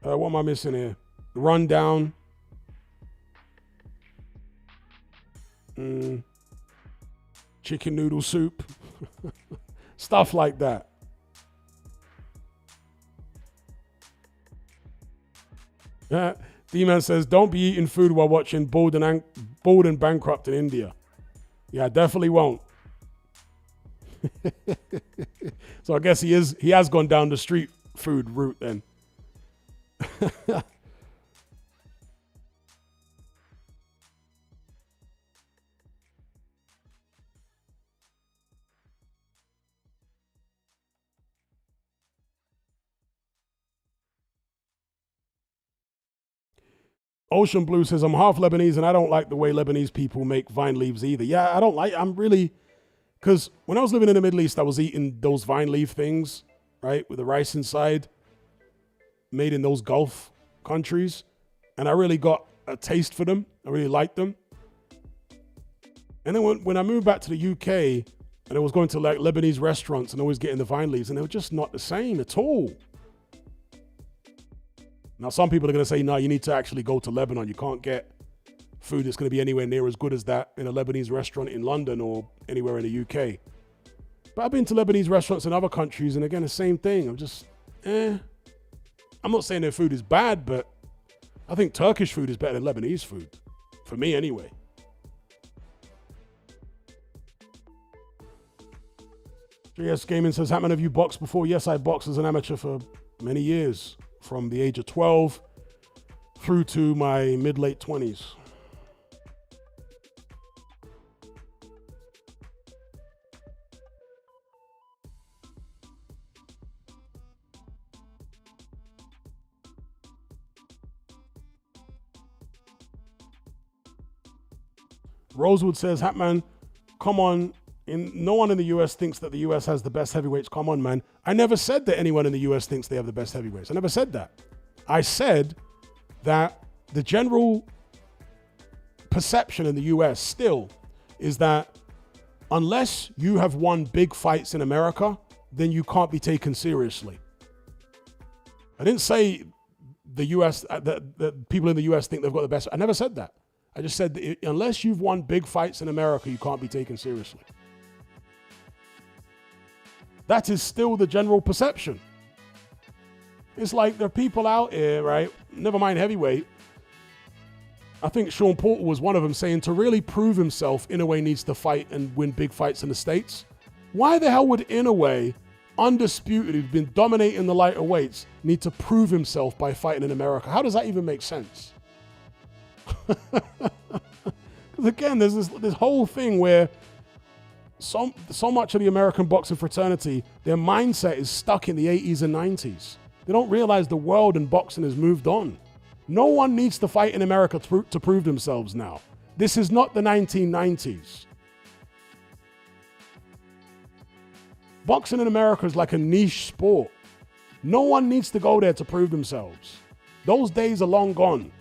What am I missing here? Rundown. Chicken noodle soup. Stuff like that. D-Man says, don't be eating food while watching Bold and Bankrupt in India. Yeah, I definitely won't. So I guess he has gone down the street food route then. Ocean Blue says, I'm half Lebanese and I don't like the way Lebanese people make vine leaves either. Yeah, because when I was living in the Middle East, I was eating those vine leaf things, right, with the rice inside, made in those Gulf countries. And I really got a taste for them. I really liked them. And then when I moved back to the UK and I was going to like Lebanese restaurants and always getting the vine leaves, and they were just not the same at all. Now, some people are going to say, no, you need to actually go to Lebanon. You can't get food that's going to be anywhere near as good as that in a Lebanese restaurant in London or anywhere in the UK. But I've been to Lebanese restaurants in other countries, and again, the same thing. I'm just, I'm not saying their food is bad, but I think Turkish food is better than Lebanese food. For me, anyway. JS Gaming says, Hatman, have you boxed before? Yes, I boxed as an amateur for many years. From the age of 12 through to my mid-late 20s. Rosewood says, Hatman, come on. No one in the US thinks that the US has the best heavyweights. Come on, man. I never said that anyone in the US thinks they have the best heavyweights. I never said that. I said that the general perception in the US still is that Unless you have won big fights in America, then you can't be taken seriously. I didn't say the US, that people in the US think they've got the best. I never said that. I just said that unless you've won big fights in America, you can't be taken seriously. That is still the general perception. It's like there are people out here, right? Never mind heavyweight. I think Sean Porter was one of them, saying to really prove himself, Inoue needs to fight and win big fights in the States. Why the hell would Inoue, undisputed, who's been dominating the lighter weights, need to prove himself by fighting in America? How does that even make sense? Because again, there's this whole thing where so much of the American boxing fraternity, their mindset is stuck in the 80s and 90s. They don't realize the world and boxing has moved on. No one needs to fight in America to prove themselves now. This is not the 1990s. Boxing in America is like a niche sport. No one needs to go there to prove themselves. Those days are long gone.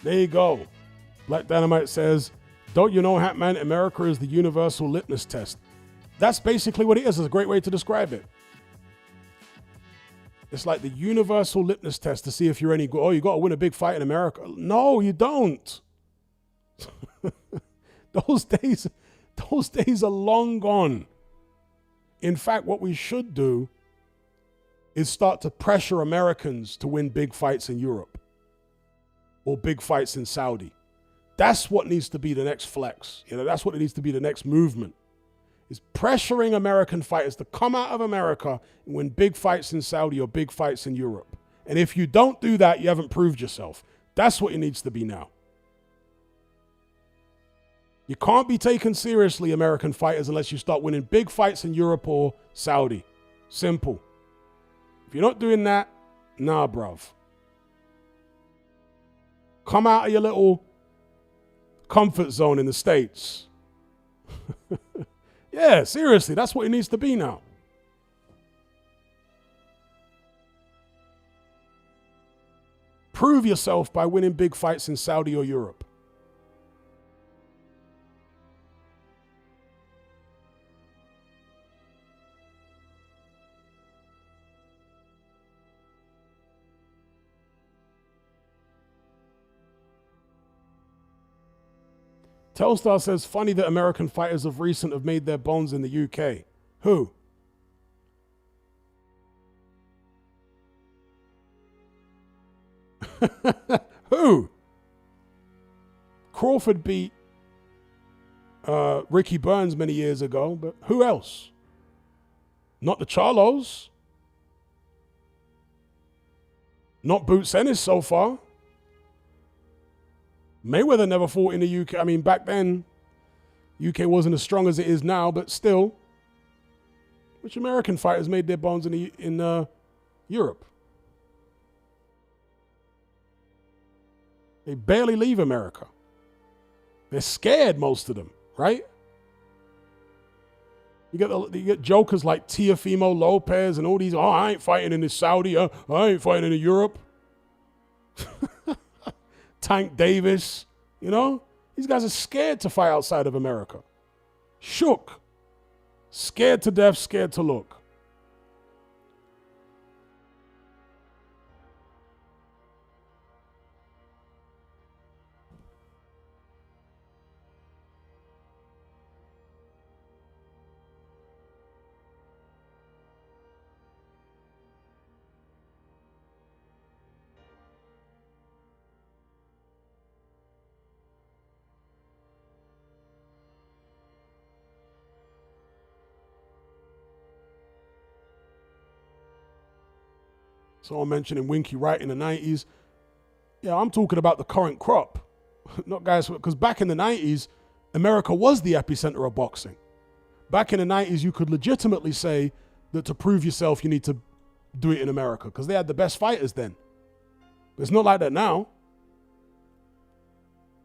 There you go. Black Dynamite says, don't you know, Hatman, America is the universal litmus test. That's basically what it is. It's a great way to describe it. It's like the universal litmus test to see if you're any good. Oh, you got to win a big fight in America. No, you don't. Those days are long gone. In fact, what we should do is start to pressure Americans to win big fights in Europe or big fights in Saudi. That's what needs to be the next flex. That's what it needs to be the next movement. Is pressuring American fighters to come out of America and win big fights in Saudi or big fights in Europe. And if you don't do that, you haven't proved yourself. That's what it needs to be now. You can't be taken seriously, American fighters, unless you start winning big fights in Europe or Saudi. Simple. If you're not doing that, nah, bruv. Come out of your little comfort zone in the States. Yeah, seriously, that's what it needs to be now. Prove yourself by winning big fights in Saudi or Europe. Telstar says, funny that American fighters of recent have made their bones in the UK. Who? Who? Crawford beat Ricky Burns many years ago, but who else? Not the Charlos. Not Boots Ennis so far. Mayweather never fought in the UK. I mean, back then, UK wasn't as strong as it is now, but still, which American fighters made their bones in Europe? They barely leave America. They're scared, most of them, right? You get jokers like Teofimo Lopez and all these, I ain't fighting in the Saudi, I ain't fighting in Europe. Tank Davis, these guys are scared to fight outside of America. Shook. Scared to death, scared to look. Someone mentioning Winky Wright in the 90s. Yeah, I'm talking about the current crop. Not guys, because back in the 90s, America was the epicenter of boxing. Back in the 90s, you could legitimately say that to prove yourself, you need to do it in America because they had the best fighters then. But it's not like that now.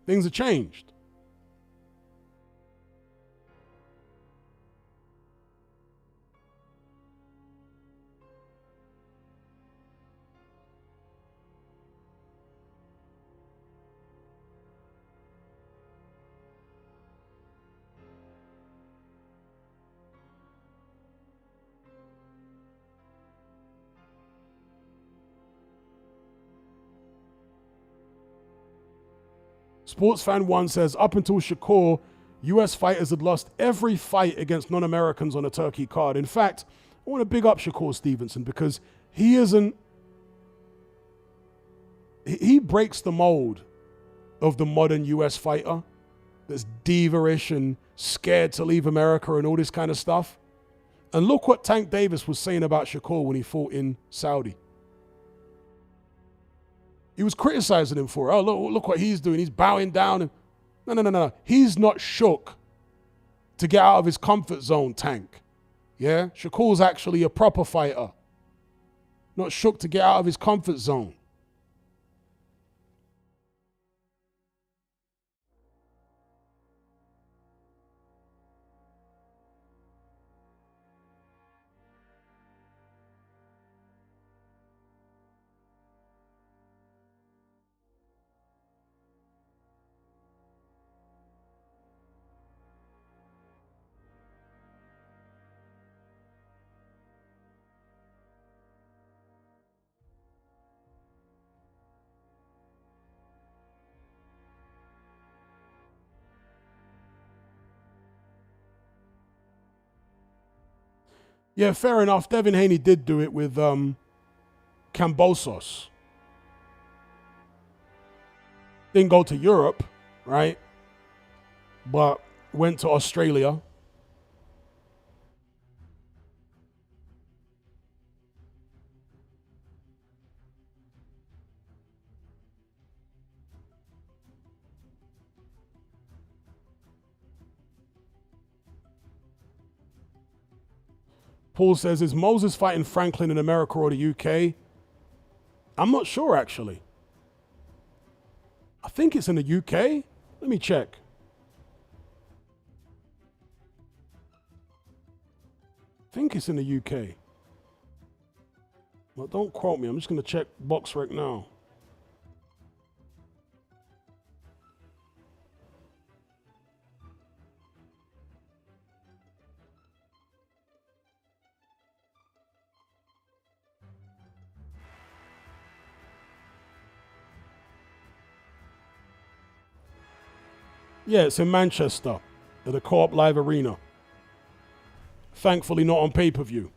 Things have changed. Sports Fan 1 says, up until Shakur, US fighters had lost every fight against non-Americans on a Turkey card. In fact, I want to big up Shakur Stevenson because he breaks the mold of the modern US fighter that's diva-ish and scared to leave America and all this kind of stuff. And look what Tank Davis was saying about Shakur when he fought in Saudi. He was criticizing him for, oh, look what he's doing. He's bowing down. No. He's not shook to get out of his comfort zone, Tank. Yeah? Shakur's actually a proper fighter. Not shook to get out of his comfort zone. Yeah, fair enough. Devin Haney did do it with Kambosos. Didn't go to Europe, right? But went to Australia. Paul says, is Moses fighting Franklin in America or the UK? I'm not sure, actually. I think it's in the UK. Let me check. I think it's in the UK. Well, don't quote me. I'm just going to check BoxRec now. Yeah, it's in Manchester at the Co-op Live Arena. Thankfully not on pay-per-view.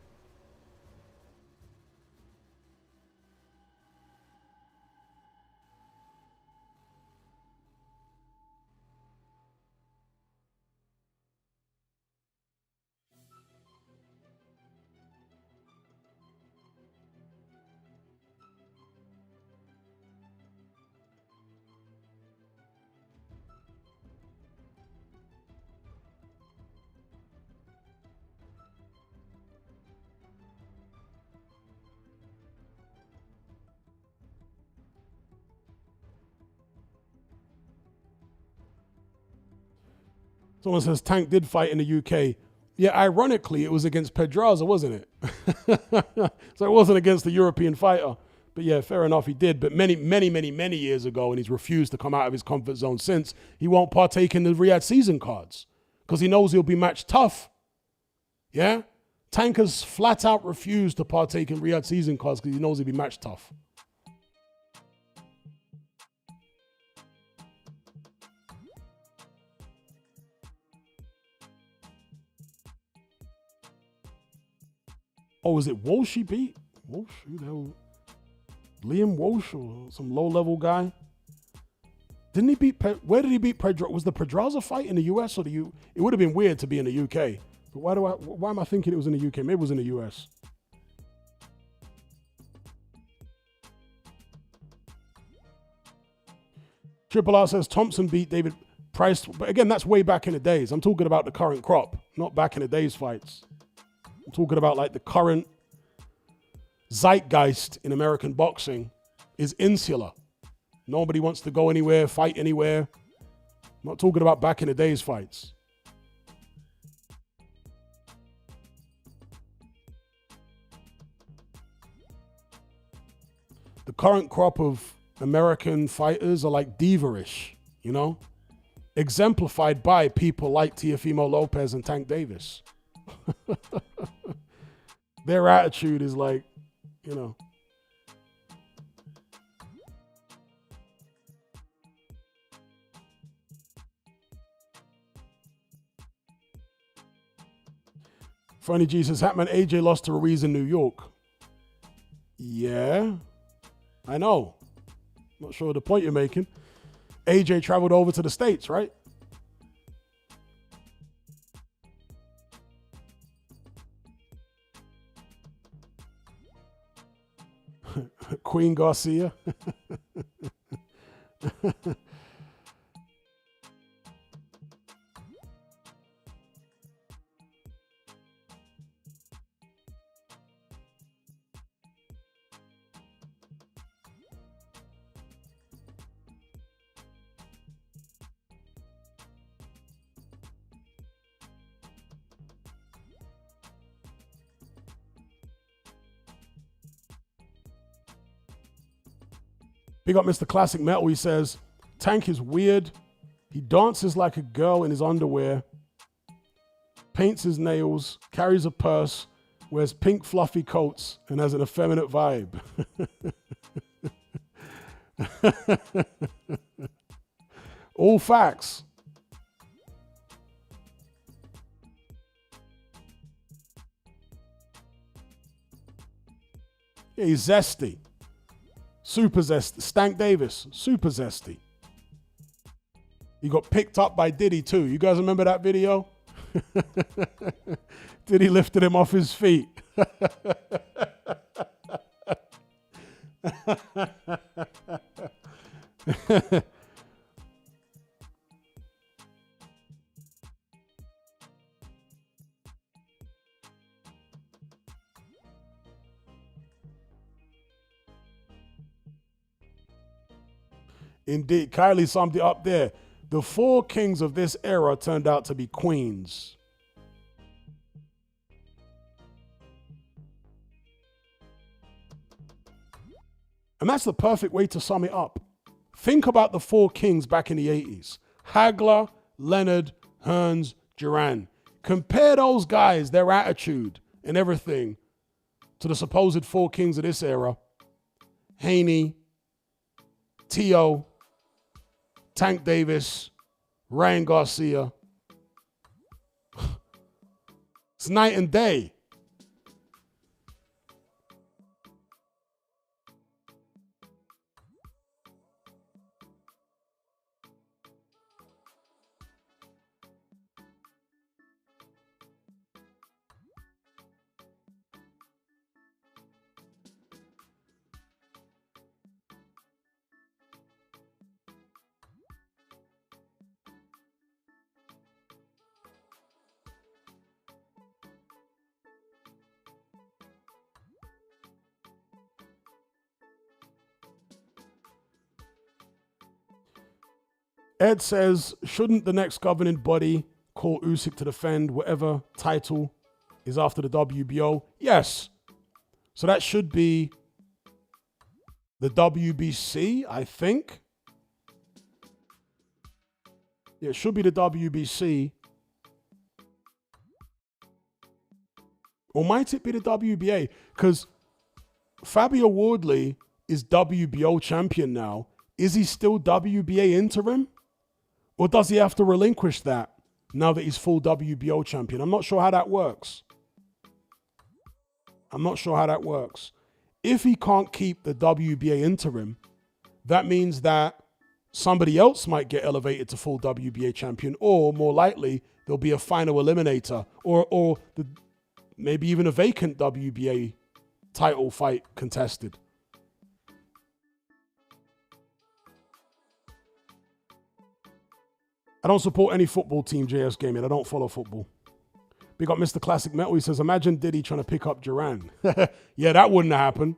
Someone says Tank did fight in the UK. Yeah, ironically, it was against Pedraza, wasn't it? So it wasn't against the European fighter. But yeah, fair enough, he did. But many years ago, and he's refused to come out of his comfort zone since, he won't partake in the Riyadh season cards because he knows he'll be match tough. Yeah? Tank has flat out refused to partake in Riyadh season cards because he knows he'll be match tough. Oh, is it Walsh he beat? Walsh? Who the hell? Liam Walsh or some low-level guy? Didn't he beat... Where did he beat Pedraza? Was the Pedraza fight in the US or the U... It would have been weird to be in the UK. But why am I thinking it was in the UK? Maybe it was in the US. Triple R says Thompson beat David Price. But again, that's way back in the days. I'm talking about the current crop, not back in the days fights. I'm talking about like the current zeitgeist in American boxing is insular. Nobody wants to go anywhere, fight anywhere. I'm not talking about back in the days fights. The current crop of American fighters are like diva-ish, you know? Exemplified by people like Teofimo Lopez and Tank Davis. Their attitude is like, you know. Funny Jesus, Hatman AJ lost to Ruiz in New York. Yeah, I know. Not sure the point you're making. AJ traveled over to the States, right? Queen Garcia. Big up Mr. Classic Metal. He says, Tank is weird. He dances like a girl in his underwear, paints his nails, carries a purse, wears pink fluffy coats, and has an effeminate vibe. All facts. Yeah, he's zesty. Super zesty. Stank Davis, super zesty. He got picked up by Diddy too. You guys remember that video? Diddy lifted him off his feet. Indeed, Kylie summed it up there. The four kings of this era turned out to be queens. And that's the perfect way to sum it up. Think about the four kings back in the 80s. Hagler, Leonard, Hearns, Duran. Compare those guys, their attitude and everything, to the supposed four kings of this era. Haney, Tio, Tank Davis, Ryan Garcia. It's night and day. Ed says, shouldn't the next governing body call Usyk to defend whatever title is after the WBO? Yes. So that should be the WBC, I think. Yeah, it should be the WBC. Or might it be the WBA? Because Fabio Wardley is WBO champion now. Is he still WBA interim? Or does he have to relinquish that now that he's full WBO champion? I'm not sure how that works. If he can't keep the WBA interim, that means that somebody else might get elevated to full WBA champion, or more likely, there'll be a final eliminator, or maybe even a vacant WBA title fight contested. I don't support any football team, JS Gaming. I don't follow football. Big up Mr. Classic Metal. He says, imagine Diddy trying to pick up Duran. Yeah, that wouldn't happen.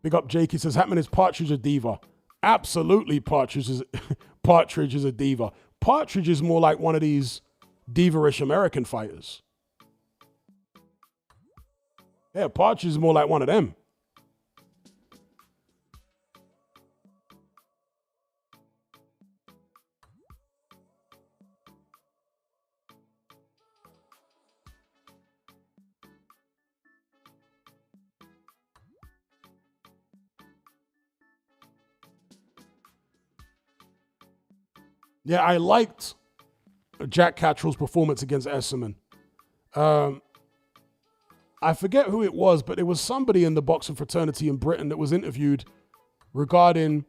Big up Jake. He says, Hatman is Partridge a diva. Absolutely, Partridge is a diva. Partridge is more like one of these diva-ish American fighters. Yeah, Partridge is more like one of them. Yeah, I liked Jack Catterall's performance against Esserman. I forget who it was, but it was somebody in the boxing fraternity in Britain that was interviewed regarding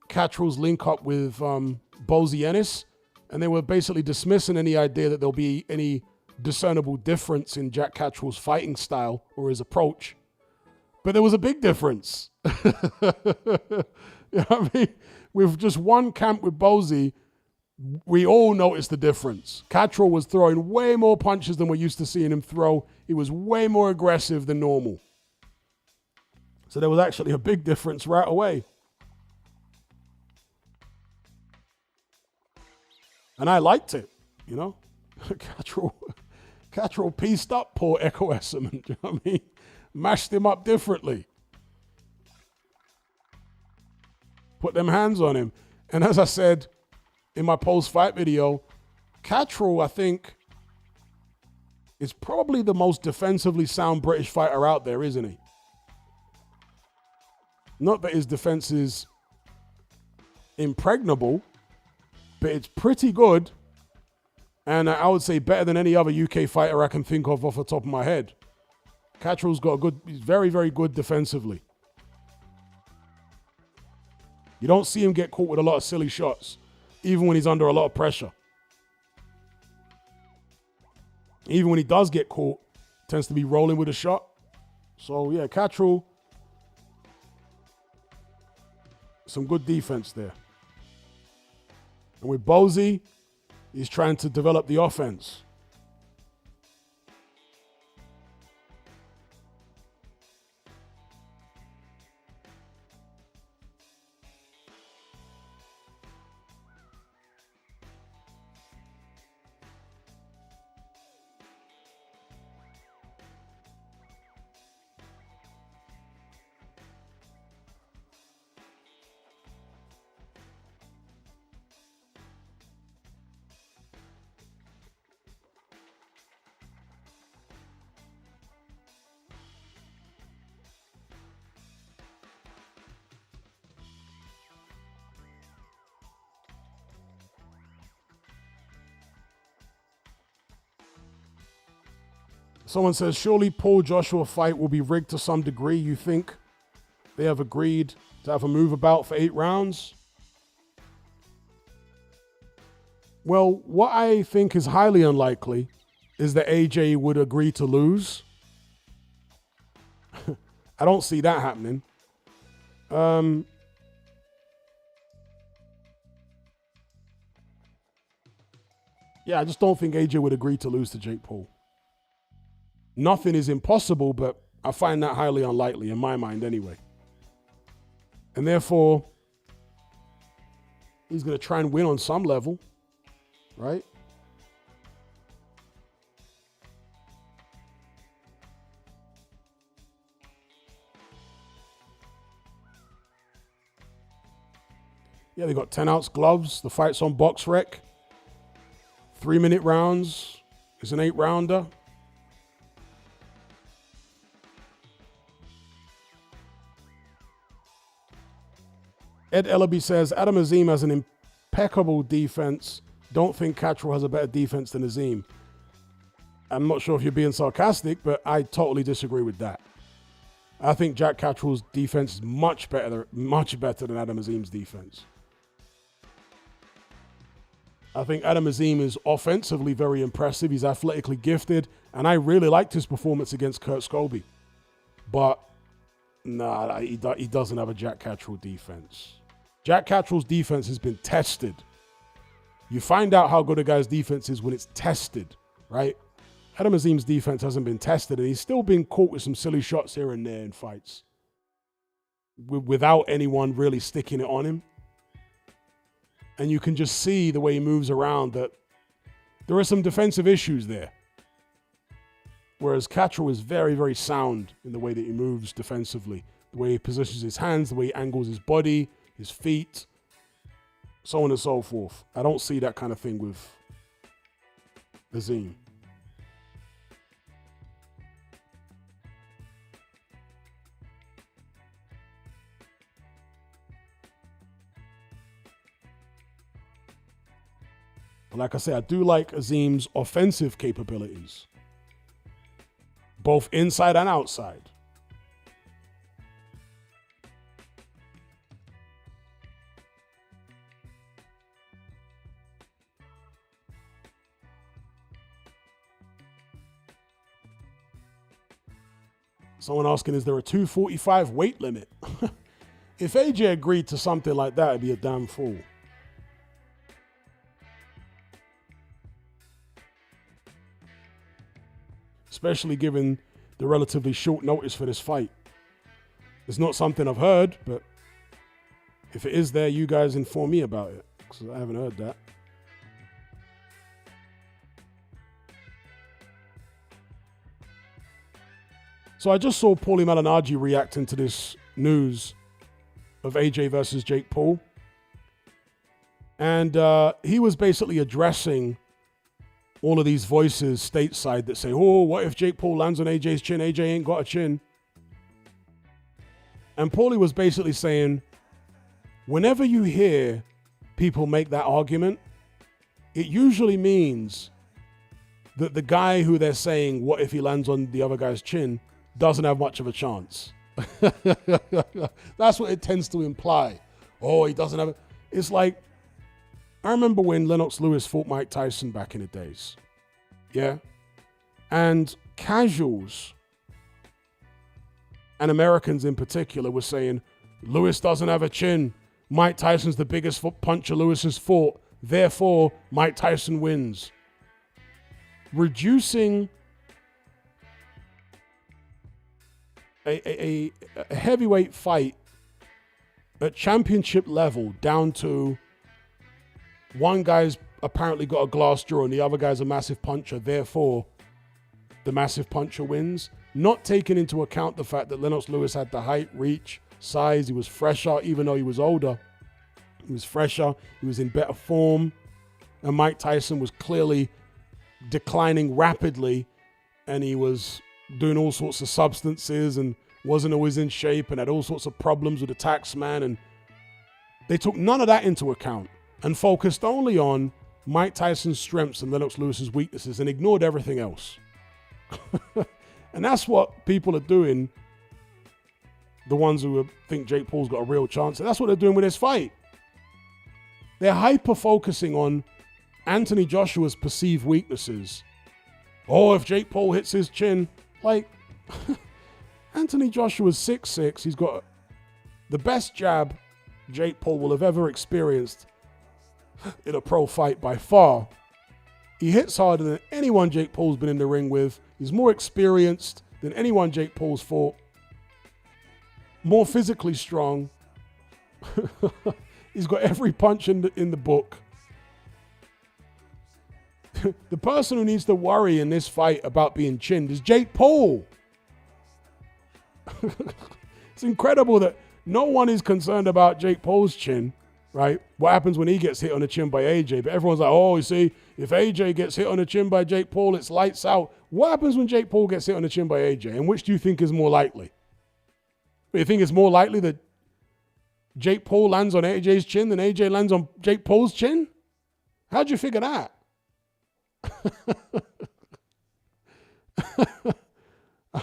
Catterall's link up with Bozy Ennis, and they were basically dismissing any idea that there'll be any discernible difference in Jack Catterall's fighting style or his approach. But there was a big difference. You know what I mean? With just one camp with Bozy, we all noticed the difference. Catterall was throwing way more punches than we're used to seeing him throw. He was way more aggressive than normal. So there was actually a big difference right away. And I liked it, you know. Catterall pieced up poor Echo Esserman, you know what I mean? Mashed him up differently. Put them hands on him. And as I said in my post-fight video, Catterall, I think, is probably the most defensively sound British fighter out there, isn't he? Not that his defense is impregnable, but it's pretty good. And I would say better than any other UK fighter I can think of off the top of my head. Catterall's got he's very, very good defensively. You don't see him get caught with a lot of silly shots, even when he's under a lot of pressure. Even when he does get caught, tends to be rolling with a shot. So, yeah, Catterall, some good defense there. And with Bozy, he's trying to develop the offense. Someone says, surely Paul Joshua fight will be rigged to some degree. You think they have agreed to have a move about for 8 rounds? Well, what I think is highly unlikely is that AJ would agree to lose. I don't see that happening. Yeah, I just don't think AJ would agree to lose to Jake Paul. Nothing is impossible, but I find that highly unlikely in my mind anyway. And therefore, he's going to try and win on some level, right? Yeah, they got 10-ounce gloves. The fight's on BoxRec. 3-minute rounds. It's an 8-rounder. Ed Ellaby says, Adam Azim has an impeccable defense. Don't think Catterall has a better defense than Azim. I'm not sure if you're being sarcastic, but I totally disagree with that. I think Jack Catterall's defense is much better than Adam Azim's defense. I think Adam Azim is offensively very impressive. He's athletically gifted, and I really liked his performance against Kurt Scobie. But, nah, he doesn't have a Jack Catterall defense. Jack Catterall's defense has been tested. You find out how good a guy's defense is when it's tested, right? Adam Azim's defense hasn't been tested, and he's still been caught with some silly shots here and there in fights without anyone really sticking it on him. And you can just see the way he moves around that there are some defensive issues there. Whereas Catterall is very, very sound in the way that he moves defensively, the way he positions his hands, the way he angles his body, his feet, so on and so forth. I don't see that kind of thing with Azim. But like I say, I do like Azim's offensive capabilities, both inside and outside. Someone asking, is there a 245 weight limit? If AJ agreed to something like that, it'd be a damn fool. Especially given the relatively short notice for this fight. It's not something I've heard, but if it is there, you guys inform me about it, because I haven't heard that. So I just saw Paulie Malignaggi reacting to this news of AJ versus Jake Paul. And he was basically addressing all of these voices stateside that say, oh, what if Jake Paul lands on AJ's chin? AJ ain't got a chin. And Paulie was basically saying, whenever you hear people make that argument, it usually means that the guy who they're saying, what if he lands on the other guy's chin, doesn't have much of a chance. That's what it tends to imply. Oh, he doesn't have it. It's like, I remember when Lennox Lewis fought Mike Tyson back in the days. Yeah? And casuals, and Americans in particular, were saying, Lewis doesn't have a chin. Mike Tyson's the biggest puncher Lewis has fought. Therefore, Mike Tyson wins. Reducing a heavyweight fight at championship level down to one guy's apparently got a glass jaw and the other guy's a massive puncher, therefore the massive puncher wins, not taking into account the fact that Lennox Lewis had the height, reach, size, he was fresher, even though he was older. He was fresher, he was in better form, and Mike Tyson was clearly declining rapidly, and he was doing all sorts of substances and wasn't always in shape and had all sorts of problems with the tax man, and they took none of that into account and focused only on Mike Tyson's strengths and Lennox Lewis's weaknesses and ignored everything else. And that's what people are doing, the ones who think Jake Paul's got a real chance, and that's what they're doing with this fight. They're hyper-focusing on Anthony Joshua's perceived weaknesses. Oh, if Jake Paul hits his chin, like, Anthony Joshua's 6'6", he's got the best jab Jake Paul will have ever experienced in a pro fight by far. He hits harder than anyone Jake Paul's been in the ring with. He's more experienced than anyone Jake Paul's fought. More physically strong. He's got every punch in the book. The person who needs to worry in this fight about being chinned is Jake Paul. It's incredible that no one is concerned about Jake Paul's chin, right? What happens when he gets hit on the chin by AJ? But everyone's like, oh, you see, if AJ gets hit on the chin by Jake Paul, it's lights out. What happens when Jake Paul gets hit on the chin by AJ? And which do you think is more likely? Do you think it's more likely that Jake Paul lands on AJ's chin than AJ lands on Jake Paul's chin? How'd you figure that?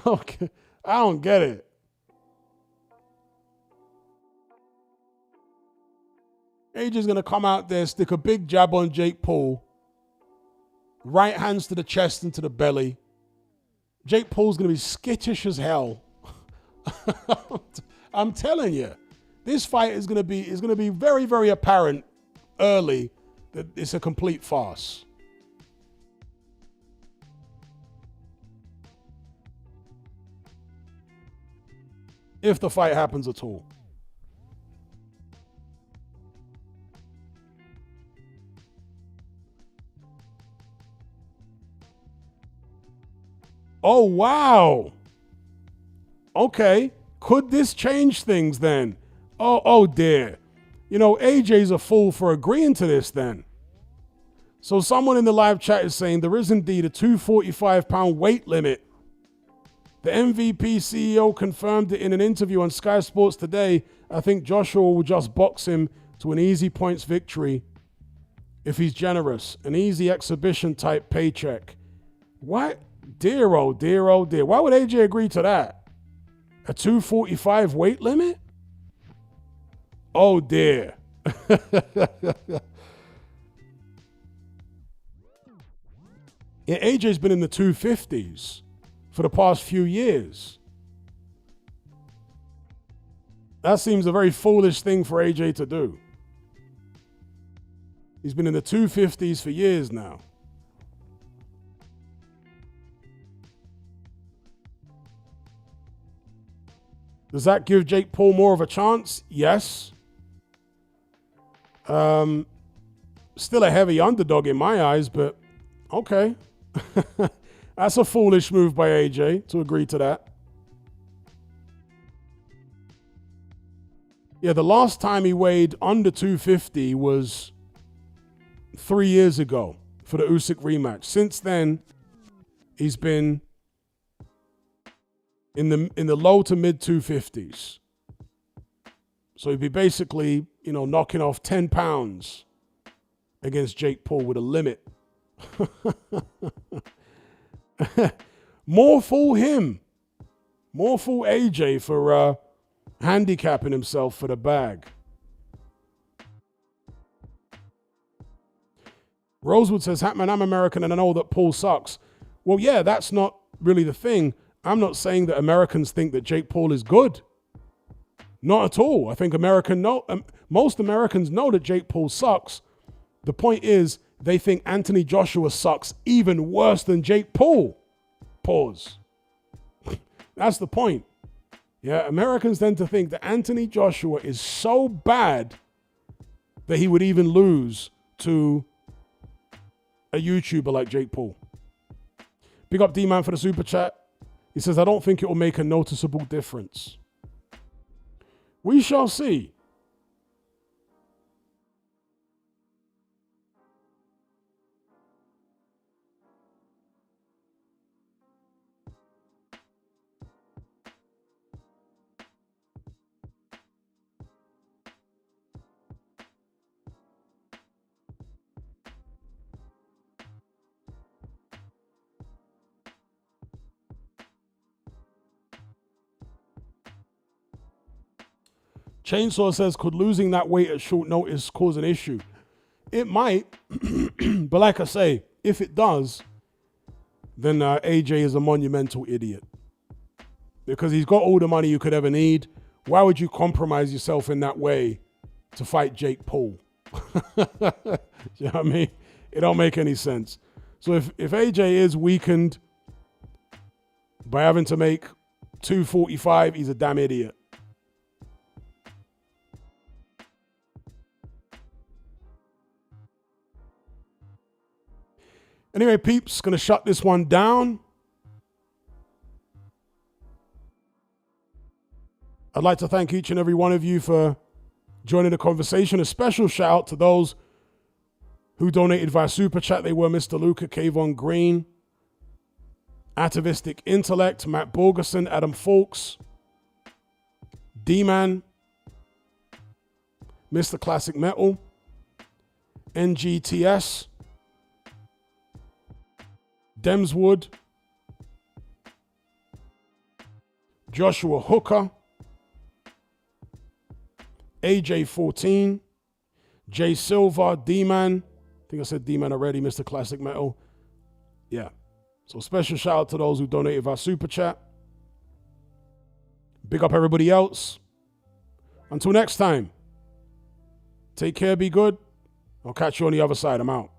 Okay. I don't get it. AJ's going to come out there, stick a big jab on Jake Paul. Right hands to the chest and to the belly. Jake Paul's going to be skittish as hell. I'm telling you, this fight is going to be very, very apparent early that it's a complete farce. If the fight happens at all. Oh, wow. Okay. Could this change things then? Oh dear. You know, AJ's a fool for agreeing to this then. So someone in the live chat is saying there is indeed a 245-pound weight limit. The MVP CEO confirmed it in an interview on Sky Sports today. I think Joshua will just box him to an easy points victory if he's generous. An easy exhibition type paycheck. What? Dear, oh dear, oh dear. Why would AJ agree to that? A 245 weight limit? Oh dear. Yeah, AJ's been in the 250s for the past few years. That seems a very foolish thing for AJ to do. He's been in the 250s for years now. Does that give Jake Paul more of a chance? Yes. Still a heavy underdog in my eyes, but okay. That's a foolish move by AJ to agree to that. Yeah, the last time he weighed under 250 was 3 years ago for the Usyk rematch. Since then, he's been in the low to mid 250s. So he'd be basically, you know, knocking off 10 pounds against Jake Paul with a limit. More fool him. More fool AJ for handicapping himself for the bag. Rosewood says, Hatman, I'm American and I know that Paul sucks. Well, yeah, that's not really the thing. I'm not saying that Americans think that Jake Paul is good. Not at all. I think most Americans know that Jake Paul sucks. The point is, they think Anthony Joshua sucks even worse than Jake Paul. Pause. That's the point. Yeah, Americans tend to think that Anthony Joshua is so bad that he would even lose to a YouTuber like Jake Paul. Big up D-Man for the super chat. He says, I don't think it will make a noticeable difference. We shall see. Chainsaw says, could losing that weight at short notice cause an issue? It might, but like I say, if it does, then AJ is a monumental idiot. Because he's got all the money you could ever need. Why would you compromise yourself in that way to fight Jake Paul? You know what I mean? It don't make any sense. So if AJ is weakened by having to make 245, he's a damn idiot. Anyway, peeps, going to shut this one down. I'd like to thank each and every one of you for joining the conversation. A special shout out to those who donated via Super Chat. They were Mr. Luca, Kayvon Green, Atavistic Intellect, Matt Borgerson, Adam Folks, D-Man, Mr. Classic Metal, NGTS, Demswood, Joshua Hooker, AJ14, Jay Silva, D-Man. I think I said D-Man already, Mr. Classic Metal. Yeah. So special shout out to those who donated via Super Chat. Big up everybody else. Until next time, take care, be good. I'll catch you on the other side. I'm out.